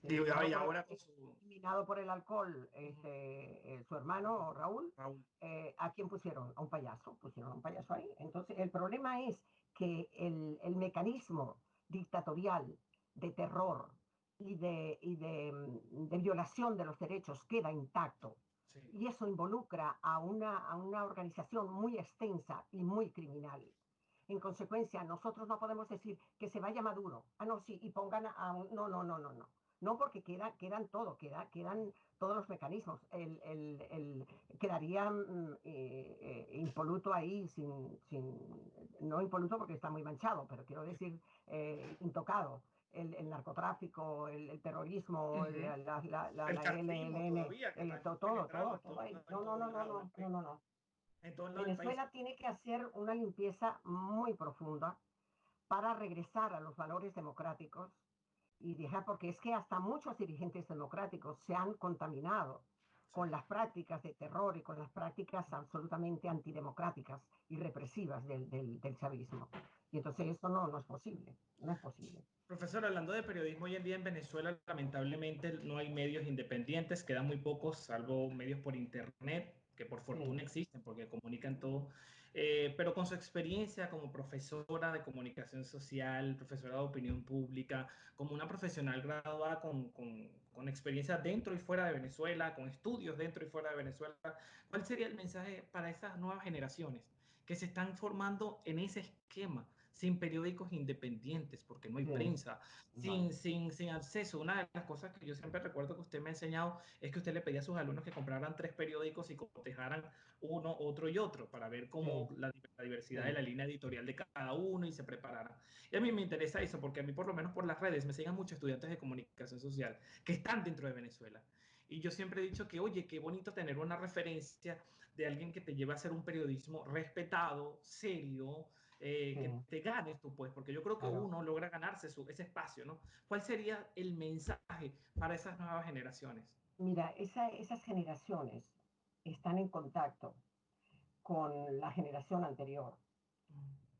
Speaker 1: Y ahora con su
Speaker 2: eliminado por el alcohol,
Speaker 1: ujú,
Speaker 2: su hermano Raúl,
Speaker 1: Raúl.
Speaker 2: ¿a quién pusieron? A un payaso, pusieron a un payaso ahí. Entonces, el problema es que el mecanismo dictatorial de terror y de violación de los derechos queda intacto.
Speaker 1: Sí.
Speaker 2: Y eso involucra a una organización muy extensa y muy criminal. En consecuencia, nosotros no podemos decir que se vaya Maduro. Ah, no, sí, y pongan no, no, no, no, no. No, porque quedan todo, quedan todos los mecanismos. Quedaría impoluto ahí, no impoluto porque está muy manchado, pero quiero decir intocado. El narcotráfico, el terrorismo,
Speaker 1: Ujú. El
Speaker 2: la
Speaker 1: castrismo
Speaker 2: LLN,
Speaker 1: todavía, que está
Speaker 2: todo,
Speaker 1: penetrado
Speaker 2: todo, todo ahí. No,
Speaker 1: en
Speaker 2: no, no,
Speaker 1: todos
Speaker 2: no,
Speaker 1: lados del
Speaker 2: no, no,
Speaker 1: país.
Speaker 2: no, no.
Speaker 1: En todos lados del país.
Speaker 2: Venezuela tiene que hacer una limpieza muy profunda para regresar a los valores democráticos y dejar, porque es que hasta muchos dirigentes democráticos se han contaminado
Speaker 1: Sí.
Speaker 2: con las prácticas de terror y con las prácticas absolutamente antidemocráticas y represivas del chavismo. Y entonces esto no es posible, no es posible.
Speaker 1: Profesor, hablando de periodismo, hoy en día en Venezuela lamentablemente no hay medios independientes, quedan muy pocos, salvo medios por internet, que por
Speaker 2: Sí,
Speaker 1: fortuna existen porque comunican todo. Pero con su experiencia como profesora de comunicación social, profesora de opinión pública, como una profesional graduada con experiencia dentro y fuera de Venezuela, con estudios dentro y fuera de Venezuela, ¿cuál sería el mensaje para esas nuevas generaciones que se están formando en ese esquema, sin periódicos independientes, porque no hay
Speaker 2: sí,
Speaker 1: prensa,
Speaker 2: vale,
Speaker 1: sin acceso? Una de las cosas que yo siempre recuerdo que usted me ha enseñado es que usted le pedía a sus alumnos que compraran 3 periódicos y cotejaran uno, otro y otro para ver cómo
Speaker 2: sí,
Speaker 1: la diversidad de
Speaker 2: sí,
Speaker 1: la línea editorial de cada uno y se prepararan. Y a mí me interesa eso porque a mí por lo menos por las redes me siguen muchos estudiantes de comunicación social que están dentro de Venezuela. Y yo siempre he dicho que, oye, qué bonito tener una referencia de alguien que te lleve a hacer un periodismo respetado, serio,
Speaker 2: sí,
Speaker 1: que te ganes tú, pues, porque yo creo que
Speaker 2: claro.
Speaker 1: uno logra ganarse ese espacio, ¿no? ¿Cuál sería el mensaje para esas nuevas generaciones?
Speaker 2: Mira, esas generaciones están en contacto con la generación anterior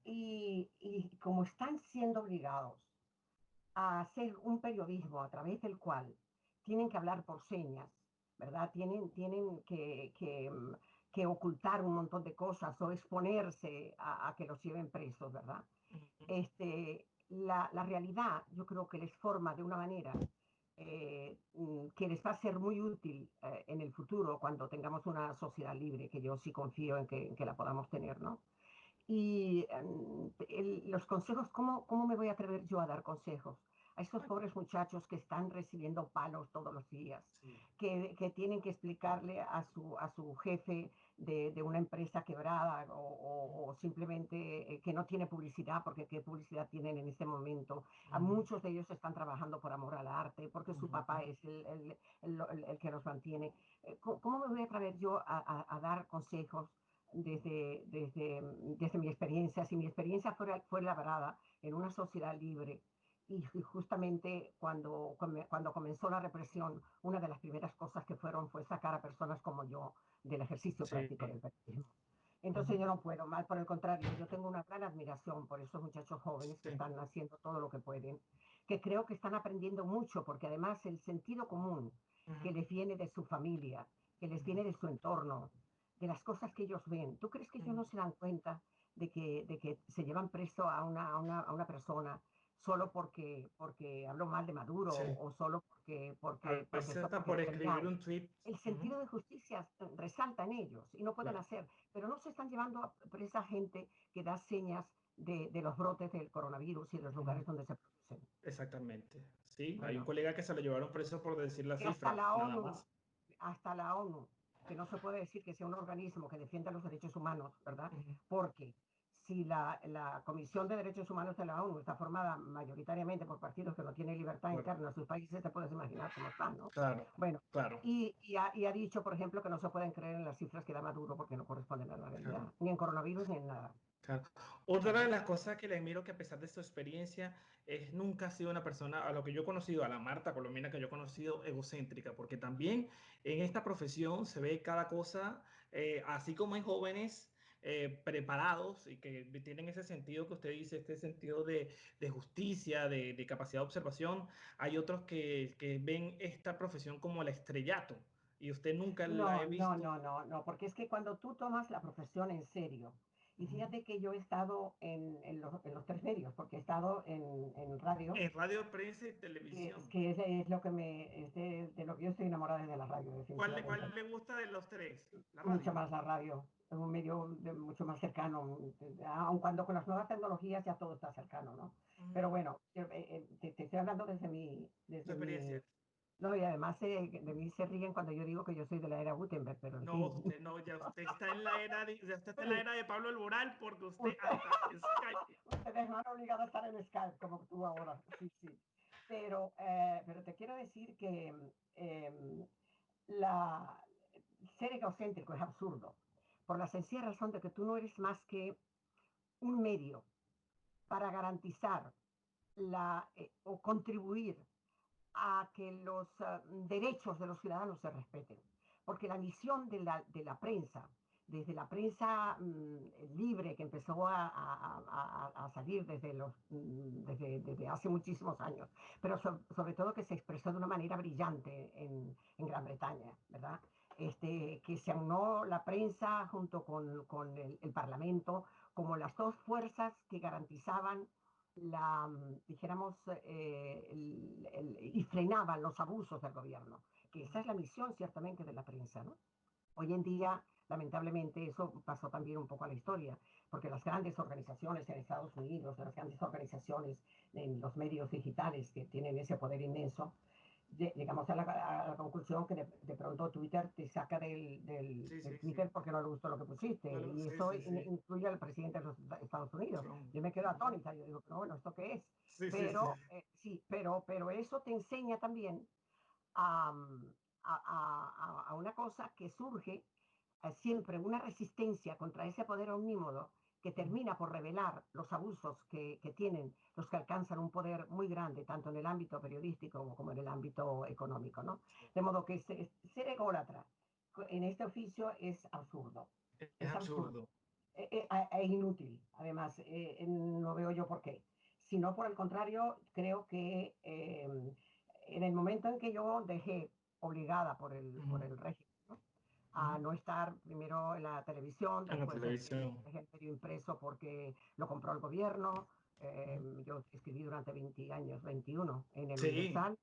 Speaker 2: y como están siendo obligados a hacer un periodismo a través del cual tienen que hablar por señas, ¿verdad? Tienen que ocultar un montón de cosas o exponerse a que los lleven presos, ¿verdad? La realidad yo creo que les forma de una manera que les va a ser muy útil en el futuro cuando tengamos una sociedad libre, que yo sí confío en que la podamos tener, ¿no? Y los consejos, ¿cómo me voy a atrever yo a dar consejos a estos
Speaker 1: Bueno,
Speaker 2: pobres muchachos que están recibiendo palos todos los días,
Speaker 1: sí.
Speaker 2: que tienen que explicarle a su jefe de una empresa quebrada o simplemente que no tiene publicidad, porque qué publicidad tienen en este momento? A
Speaker 1: Uh
Speaker 2: muchos de ellos están trabajando por amor al arte, porque su
Speaker 1: -huh.
Speaker 2: papá es el que los mantiene. ¿Cómo me voy a atrever yo a dar consejos desde mi experiencia? Si mi experiencia fue labrada en una sociedad libre, Y justamente cuando comenzó la represión, una de las primeras cosas que fueron fue sacar a personas como yo del ejercicio
Speaker 1: Sí.
Speaker 2: práctico del periodismo. Entonces
Speaker 1: Ujú.
Speaker 2: yo no puedo, mal por el contrario, yo tengo una gran admiración por esos muchachos jóvenes que
Speaker 1: Sí.
Speaker 2: están haciendo todo lo que pueden, que creo que están aprendiendo mucho, porque además el sentido común que
Speaker 1: Ujú.
Speaker 2: les viene de su familia, que les viene
Speaker 1: Ujú.
Speaker 2: de su entorno, de las cosas que ellos ven, ¿tú crees que ellos no
Speaker 1: Ujú.
Speaker 2: se dan cuenta de que se llevan preso a una persona solo porque habló mal de Maduro
Speaker 1: Sí.
Speaker 2: o solo
Speaker 1: A
Speaker 2: porque
Speaker 1: veces
Speaker 2: protestó
Speaker 1: hasta
Speaker 2: porque
Speaker 1: por
Speaker 2: es
Speaker 1: escribir
Speaker 2: genial?
Speaker 1: un tweet.
Speaker 2: El
Speaker 1: Ujú.
Speaker 2: sentido de justicia resalta en ellos y no pueden
Speaker 1: Claro.
Speaker 2: hacer, pero no se están llevando a presa gente que da señas de los brotes del coronavirus y de los
Speaker 1: Ujú.
Speaker 2: lugares donde se producen.
Speaker 1: Exactamente. Sí, hay un
Speaker 2: Bueno,
Speaker 1: colega que se lo llevaron preso por decir la
Speaker 2: que hasta
Speaker 1: cifra,
Speaker 2: la
Speaker 1: nada
Speaker 2: ONU,
Speaker 1: más.
Speaker 2: hasta la ONU, que no se puede decir que sea un organismo que defienda los derechos humanos, ¿verdad?
Speaker 1: Ujú.
Speaker 2: Porque si la Comisión de Derechos Humanos de la ONU está formada mayoritariamente por partidos que no tienen libertad
Speaker 1: Claro,
Speaker 2: interna en sus países, te puedes imaginar cómo están, ¿no?
Speaker 1: claro,
Speaker 2: Bueno,
Speaker 1: claro,
Speaker 2: y ha dicho, por ejemplo, que no se pueden creer en las cifras que da Maduro porque no corresponden a la
Speaker 1: claro.
Speaker 2: realidad, ni en coronavirus ni en nada.
Speaker 1: Claro. Otra de
Speaker 2: Bueno,
Speaker 1: las cosas que le admiro que a pesar de su experiencia es nunca ha sido una persona, a lo que yo he conocido, a la Marta colombiana que yo he conocido, egocéntrica, porque también en esta profesión se ve cada cosa, así como hay jóvenes preparados y que tienen ese sentido que usted dice, este sentido de justicia, de capacidad de observación, hay otros que ven esta profesión como el estrellato y usted nunca la he
Speaker 2: no, no,
Speaker 1: visto.
Speaker 2: no, no, no, porque es que cuando tú tomas la profesión en serio, y
Speaker 1: Ujú.
Speaker 2: fíjate que yo he estado en los tres medios, porque he estado en radio,
Speaker 1: En radio, prensa y
Speaker 2: es
Speaker 1: televisión.
Speaker 2: que es lo que de lo que yo estoy enamorada de la radio, definitivamente.
Speaker 1: ¿Cuál le gusta de los tres? La
Speaker 2: Mucho
Speaker 1: radio.
Speaker 2: más la radio, es un medio mucho más cercano, aun cuando con las nuevas tecnologías ya todo está cercano, ¿no? Pero
Speaker 1: Ujú.
Speaker 2: bueno, te estoy hablando
Speaker 1: Su
Speaker 2: desde mi.
Speaker 1: experiencia.
Speaker 2: No, y además de mí se ríen cuando yo digo que yo soy de la era Gutenberg, pero en
Speaker 1: No,
Speaker 2: fin.
Speaker 1: usted no, ya usted está en la era ya usted está en la era de Pablo Alborán porque usted
Speaker 2: Usted-
Speaker 1: hasta Skype.
Speaker 2: Ustedes no han obligado a estar en Skype como tú ahora. Sí, sí. Pero te quiero decir que la, ser egocéntrico es absurdo, por la sencilla razón de que tú no eres más que un medio para garantizar o contribuir a que los derechos de los ciudadanos se respeten. Porque la misión de la prensa, desde la prensa libre que empezó a salir desde hace muchísimos años, pero sobre todo que se expresó de una manera brillante en Gran Bretaña, ¿verdad? Que se aunó la prensa junto con el Parlamento como las dos fuerzas que garantizaban dijéramos, y frenaban los abusos del gobierno, que esa es la misión ciertamente de la prensa, ¿no? Hoy en día, lamentablemente, eso pasó también un poco a la historia, porque las grandes organizaciones en Estados Unidos, las grandes organizaciones en los medios digitales que tienen ese poder inmenso, llegamos a la conclusión que de pronto Twitter te saca del,
Speaker 1: Sí,
Speaker 2: del, del
Speaker 1: sí, sí.
Speaker 2: Twitter porque no le gustó lo que pusiste,
Speaker 1: No
Speaker 2: y
Speaker 1: sí,
Speaker 2: eso
Speaker 1: sí, sí.
Speaker 2: incluye al presidente de los Estados Unidos.
Speaker 1: Trump.
Speaker 2: Yo me quedo
Speaker 1: Ujú.
Speaker 2: atónita, yo digo, no, bueno, ¿esto qué es?
Speaker 1: Sí, sí, sí.
Speaker 2: Pero sí, pero eso te enseña también a, a una cosa que surge siempre, una resistencia contra ese poder omnímodo que
Speaker 1: Ujú.
Speaker 2: termina por revelar los abusos que tienen los que alcanzan un poder muy grande, tanto en el ámbito periodístico como en el ámbito económico, ¿no?
Speaker 1: Sí.
Speaker 2: De modo que ser ególatra en este oficio es absurdo,
Speaker 1: Es
Speaker 2: es absurdo,
Speaker 1: absurdo.
Speaker 2: inútil, además, no veo yo por qué. Sino por el contrario, creo que en el momento en que yo dejé obligada por
Speaker 1: Ujú.
Speaker 2: el régimen, ¿no? A
Speaker 1: Ujú.
Speaker 2: no estar primero en la televisión,
Speaker 1: En la
Speaker 2: después
Speaker 1: televisión.
Speaker 2: dejé el medio impreso porque lo compró el gobierno.
Speaker 1: Ujú.
Speaker 2: Yo escribí durante 20 años, 21, en el
Speaker 1: Sí,
Speaker 2: Universal.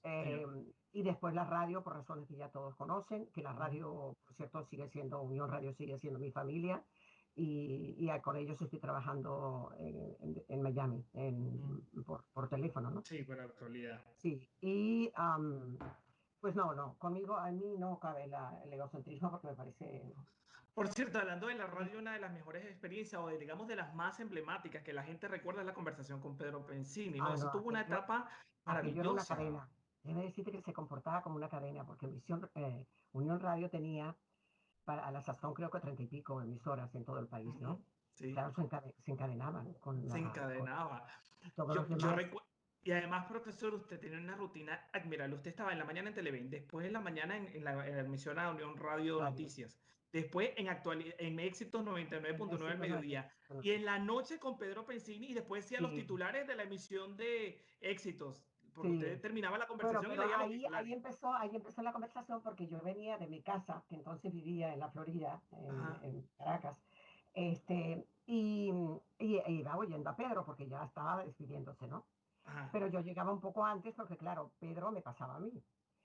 Speaker 2: eh,
Speaker 1: señor.
Speaker 2: y después la radio, por razones que ya todos conocen, que la
Speaker 1: Ujú.
Speaker 2: radio, por cierto, sigue siendo, Unión Radio sigue siendo mi familia, y con ellos estoy trabajando en Miami,
Speaker 1: Ujú.
Speaker 2: por teléfono, ¿no?
Speaker 1: Sí, por la actualidad.
Speaker 2: Sí, pues no, no, conmigo a mí no cabe el egocentrismo porque me parece.
Speaker 1: Por cierto, hablando de la radio, una de las mejores experiencias, o digamos de las más emblemáticas que la gente recuerda es la conversación con Pedro Pensini, ¿no?
Speaker 2: Ah,
Speaker 1: Eso
Speaker 2: no,
Speaker 1: tuvo una etapa
Speaker 2: aquello era una
Speaker 1: maravillosa.
Speaker 2: cadena. Debe decirte que se comportaba como una cadena, porque Unión Radio tenía, a la sazón creo que 30 y pico emisoras en todo el país, ¿no?
Speaker 1: Ujú.
Speaker 2: Y
Speaker 1: Sí,
Speaker 2: claro, se encadenaban
Speaker 1: se encadenaba.
Speaker 2: y todos los
Speaker 1: Yo
Speaker 2: demás.
Speaker 1: recuerdo. Y además, profesor, usted tiene una rutina admirable. Usted estaba en la mañana en Televen, después en la mañana en la emisión a Unión Radio
Speaker 2: Radio,
Speaker 1: Noticias, después en Éxitos
Speaker 2: en
Speaker 1: 99.9 al
Speaker 2: éxito
Speaker 1: mediodía,
Speaker 2: 90.
Speaker 1: y en la noche con Pedro Pensini, y después hacía los
Speaker 2: Sí,
Speaker 1: titulares de la emisión de Éxitos, porque usted
Speaker 2: sí.
Speaker 1: terminaba la
Speaker 2: Bueno,
Speaker 1: conversación y
Speaker 2: pero
Speaker 1: leía los
Speaker 2: ahí
Speaker 1: titulares.
Speaker 2: ahí empezó la conversación porque yo venía de mi casa, que entonces vivía en la Florida,
Speaker 1: Ajá,
Speaker 2: en Caracas, e iba oyendo a Pedro porque ya estaba despidiéndose, ¿no?
Speaker 1: ajá,
Speaker 2: Pero yo llegaba un poco antes porque, claro, Pedro me pasaba a mí.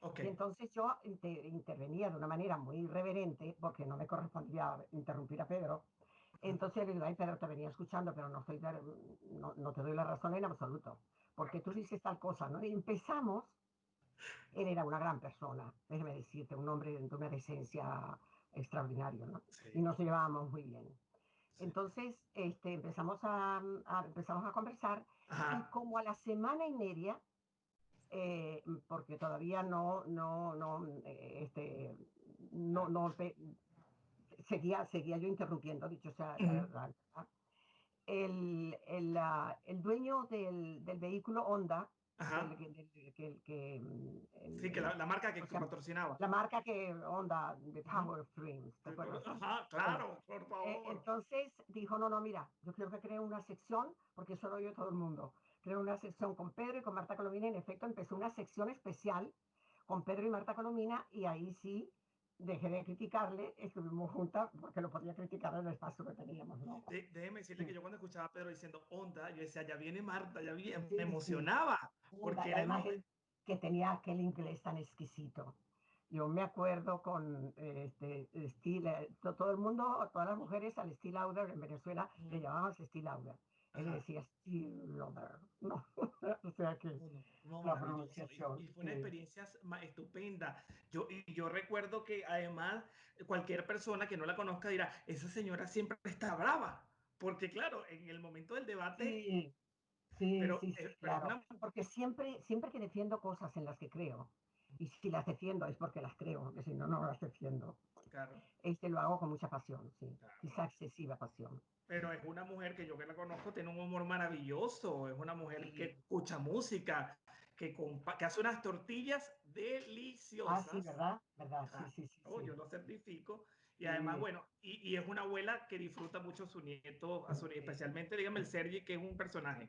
Speaker 1: ok.
Speaker 2: Y entonces yo intervenía de una manera muy irreverente, porque no me correspondía interrumpir a Pedro.
Speaker 1: Ajá,
Speaker 2: Entonces le digo, ay, Pedro, te venía escuchando, pero no te doy la razón en absoluto, porque tú dices tal cosa, ¿no? Y empezamos, él era una gran persona, déjeme decirte, un hombre de una decencia extraordinario, ¿no? Y
Speaker 1: sí,
Speaker 2: nos llevábamos muy bien.
Speaker 1: sí.
Speaker 2: Entonces, empezamos a conversar y
Speaker 1: Ajá,
Speaker 2: como a la semana y media, porque todavía seguía yo interrumpiendo, dicho sea la
Speaker 1: ujú,
Speaker 2: verdad. El dueño del vehículo Honda,
Speaker 1: ajá. Sí, que la marca que
Speaker 2: ¿cómo se llama?
Speaker 1: patrocinaba.
Speaker 2: La marca que Honda, de
Speaker 1: Ujú.
Speaker 2: Power Frames, ¿te acuerdas?
Speaker 1: Ajá,
Speaker 2: Bueno,
Speaker 1: claro, por favor.
Speaker 2: entonces dijo, no, no, mira, yo quiero que cree una sección, porque eso lo oye todo el mundo. Creo una sección con Pedro y con Marta Colomina. En efecto, empezó una sección especial con Pedro y Marta Colomina, y ahí sí dejé de criticarle, estuvimos juntas porque lo podía criticar en el espacio que teníamos, ¿no?
Speaker 1: Déjeme decirle que
Speaker 2: Sí,
Speaker 1: yo cuando escuchaba a Pedro diciendo onda, yo decía, ya viene Marta, ya viene, me
Speaker 2: sí, sí.
Speaker 1: emocionaba,
Speaker 2: Onda,
Speaker 1: porque
Speaker 2: y
Speaker 1: era el
Speaker 2: además
Speaker 1: momento.
Speaker 2: él que tenía aquel inglés tan exquisito. Yo me acuerdo con todo el mundo, todas las mujeres al Steel Lauder en Venezuela le llamaban Steel Lauder. Él le
Speaker 1: Ajá.
Speaker 2: decía Steel Lauder, ¿no? O sea que
Speaker 1: No, no, no,
Speaker 2: la
Speaker 1: maravilloso. Y
Speaker 2: pronunciación,
Speaker 1: fue una
Speaker 2: sí.
Speaker 1: experiencia estupenda. Y yo recuerdo que además cualquier persona que no la conozca dirá, esa señora siempre está brava, porque claro, en el momento del debate,
Speaker 2: Sí, sí,
Speaker 1: pero,
Speaker 2: sí, sí,
Speaker 1: pero es
Speaker 2: claro.
Speaker 1: una...
Speaker 2: Porque siempre que defiendo cosas en las que creo, y si las defiendo es porque las creo, porque si no, no las defiendo.
Speaker 1: Claro,
Speaker 2: Lo hago con mucha pasión, sí,
Speaker 1: claro.
Speaker 2: quizá excesiva pasión.
Speaker 1: Pero es una mujer que yo que la conozco tiene un humor maravilloso, es una mujer que
Speaker 2: Sí.
Speaker 1: escucha música, que hace unas tortillas
Speaker 2: Ah, sí,
Speaker 1: deliciosas.
Speaker 2: ¿verdad? ¿Verdad? Sí,
Speaker 1: Claro,
Speaker 2: sí, sí,
Speaker 1: yo
Speaker 2: sí.
Speaker 1: lo certifico. Y además,
Speaker 2: Sí,
Speaker 1: bueno, y es una abuela que disfruta mucho a su nieto,
Speaker 2: sí.
Speaker 1: especialmente, dígame, el Sergi, que es un personaje.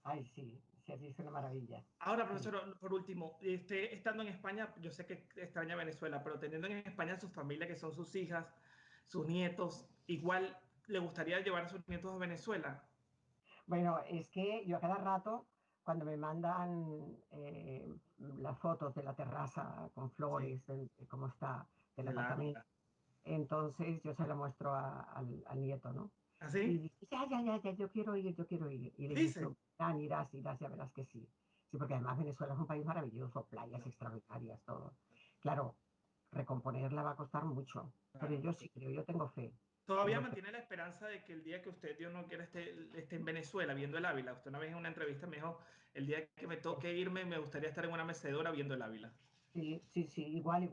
Speaker 2: Ay, sí, sí, es una maravilla.
Speaker 1: Ahora,
Speaker 2: Sí.
Speaker 1: profesor, por último, estando en España, yo sé que extraña Venezuela, pero teniendo en España su familia, que son sus hijas, sus nietos, igual le gustaría llevar a sus nietos a Venezuela.
Speaker 2: Bueno, es que yo a cada rato, cuando me mandan las fotos de la terraza con
Speaker 1: Sí,
Speaker 2: flores, de cómo está, del
Speaker 1: del
Speaker 2: apartamento,
Speaker 1: Ávila.
Speaker 2: entonces yo se lo muestro al nieto, ¿no? Y
Speaker 1: ¿Así?
Speaker 2: dice, ya, yo quiero ir, yo quiero ir. Y le he
Speaker 1: Dice.
Speaker 2: dicho, irás, ya verás que sí. Sí, porque además Venezuela es un país maravilloso, playas
Speaker 1: No,
Speaker 2: extraordinarias, todo. Claro, recomponerla va a costar mucho, pero
Speaker 1: claro.
Speaker 2: yo sí creo, yo
Speaker 1: Todavía
Speaker 2: tengo fe.
Speaker 1: mantiene la esperanza de que el día que usted, Dios no quiera, esté en Venezuela viendo el Ávila. Usted una vez en una entrevista me dijo, el día que me toque irme, me gustaría estar en una mecedora viendo el Ávila.
Speaker 2: Sí, sí, sí, igual.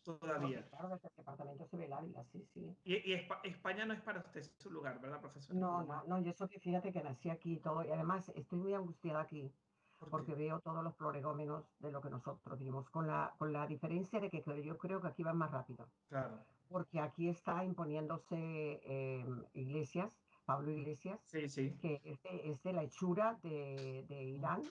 Speaker 2: Porque
Speaker 1: Todavía.
Speaker 2: claro, desde el departamento se ve el Ávila, sí, sí.
Speaker 1: Y España no es para usted su lugar, ¿verdad, profesora?
Speaker 2: No,
Speaker 1: No
Speaker 2: no,
Speaker 1: más.
Speaker 2: no, yo eso que fíjate que nací aquí y todo, y además estoy muy angustiada aquí,
Speaker 1: ¿Por
Speaker 2: porque
Speaker 1: qué?
Speaker 2: veo todos los prolegómenos de lo que nosotros vimos, con la diferencia de que yo creo que aquí van más rápido,
Speaker 1: Claro.
Speaker 2: porque aquí está imponiéndose Iglesias, Pablo Iglesias,
Speaker 1: Sí, sí.
Speaker 2: que es de la hechura de Irán,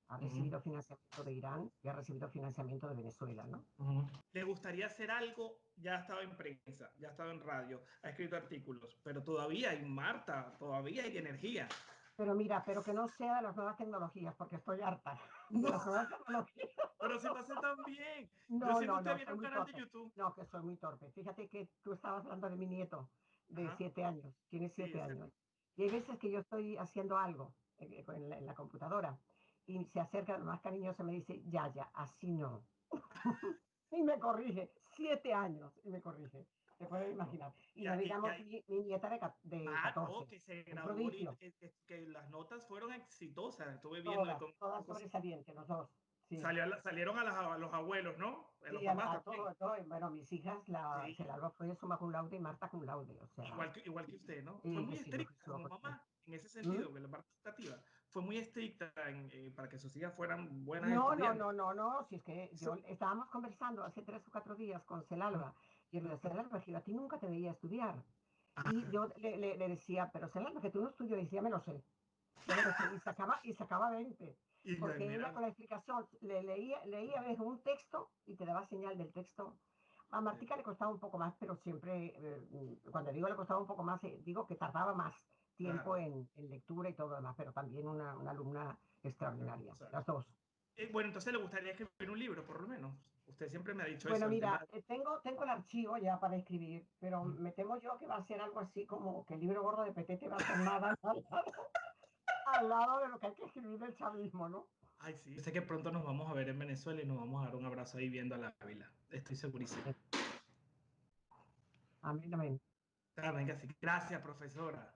Speaker 2: ha
Speaker 1: Ujú,
Speaker 2: recibido financiamiento de Irán y ha recibido financiamiento de Venezuela, ¿no?
Speaker 1: ujú. ¿Le gustaría hacer algo? Ya ha estado en prensa, ya ha estado en radio, ha escrito artículos, pero todavía hay Marta, todavía hay energía.
Speaker 2: Pero mira, pero que no sea de las nuevas tecnologías, porque estoy harta de las
Speaker 1: No,
Speaker 2: nuevas tecnologías.
Speaker 1: pero si lo hace tan bien. Yo
Speaker 2: No,
Speaker 1: sé que
Speaker 2: no,
Speaker 1: usted
Speaker 2: no,
Speaker 1: viene a
Speaker 2: soy
Speaker 1: un
Speaker 2: muy
Speaker 1: canal de
Speaker 2: torpe.
Speaker 1: YouTube.
Speaker 2: No, que soy muy torpe. Fíjate que tú estabas hablando de mi nieto de
Speaker 1: Ajá.
Speaker 2: 7 años, tiene
Speaker 1: Sí,
Speaker 2: 7 años. Y hay veces que yo estoy haciendo algo en la computadora y se acerca lo más cariñoso y me dice, ya, así no. Y me corrige, 7 años y me corrige. Te puedes imaginar. Y no digamos mi nieta de
Speaker 1: no,
Speaker 2: 14,
Speaker 1: que se
Speaker 2: un
Speaker 1: graduó y
Speaker 2: prodigio.
Speaker 1: que las notas fueron exitosas. Estuve viendo
Speaker 2: Todas, todas sobresalientes, los dos. sí.
Speaker 1: Salieron a los abuelos, ¿no? A los
Speaker 2: Sí,
Speaker 1: papás
Speaker 2: a
Speaker 1: también.
Speaker 2: todo, a todo. Bueno, mis hijas, la
Speaker 1: Sí,
Speaker 2: Celalba fue summa cum laude y Marta cum laude, o sea,
Speaker 1: igual que usted, ¿no? Fue
Speaker 2: y que
Speaker 1: muy
Speaker 2: sí, yo fui
Speaker 1: estricta
Speaker 2: summa
Speaker 1: como
Speaker 2: cum laude.
Speaker 1: mamá en ese
Speaker 2: ¿Mm?
Speaker 1: sentido, que la parte educativa fue muy estricta para que sus hijas fueran buenas
Speaker 2: No, no,
Speaker 1: estudiantes.
Speaker 2: no, no, no, si es que
Speaker 1: Eso,
Speaker 2: yo estábamos conversando hace 3 o 4 días con Celalba, y yo le decía, Celalba, que yo a ti nunca te veía estudiar. Y
Speaker 1: ah,
Speaker 2: yo le decía, pero Celalba, que tú no estudias, y decía, me lo sé. Ya me lo sé, y sacaba 20,
Speaker 1: y
Speaker 2: porque ella
Speaker 1: mira,
Speaker 2: con la explicación leía ves, un texto y te daba señal del texto. A Martica le costaba un poco más, pero siempre, cuando digo le costaba un poco más, digo que tardaba más tiempo
Speaker 1: claro.
Speaker 2: en lectura y todo lo demás, pero también una alumna extraordinaria,
Speaker 1: Exacto.
Speaker 2: las dos.
Speaker 1: Bueno, entonces le gustaría escribir un libro, por lo menos. Usted siempre me ha dicho eso,
Speaker 2: Bueno,
Speaker 1: el tema.
Speaker 2: mira, tengo el archivo ya para escribir, pero me temo yo que va a ser algo así como que el libro gordo de Petete va a ser nada al lado de lo que hay que escribir del chavismo, ¿no?
Speaker 1: Ay, sí. Sé que pronto nos vamos a ver en Venezuela y nos vamos a dar un abrazo ahí viendo a la Ávila. Estoy segurísimo.
Speaker 2: Amén, amén.
Speaker 1: Ah, venga, sí. Gracias, profesora.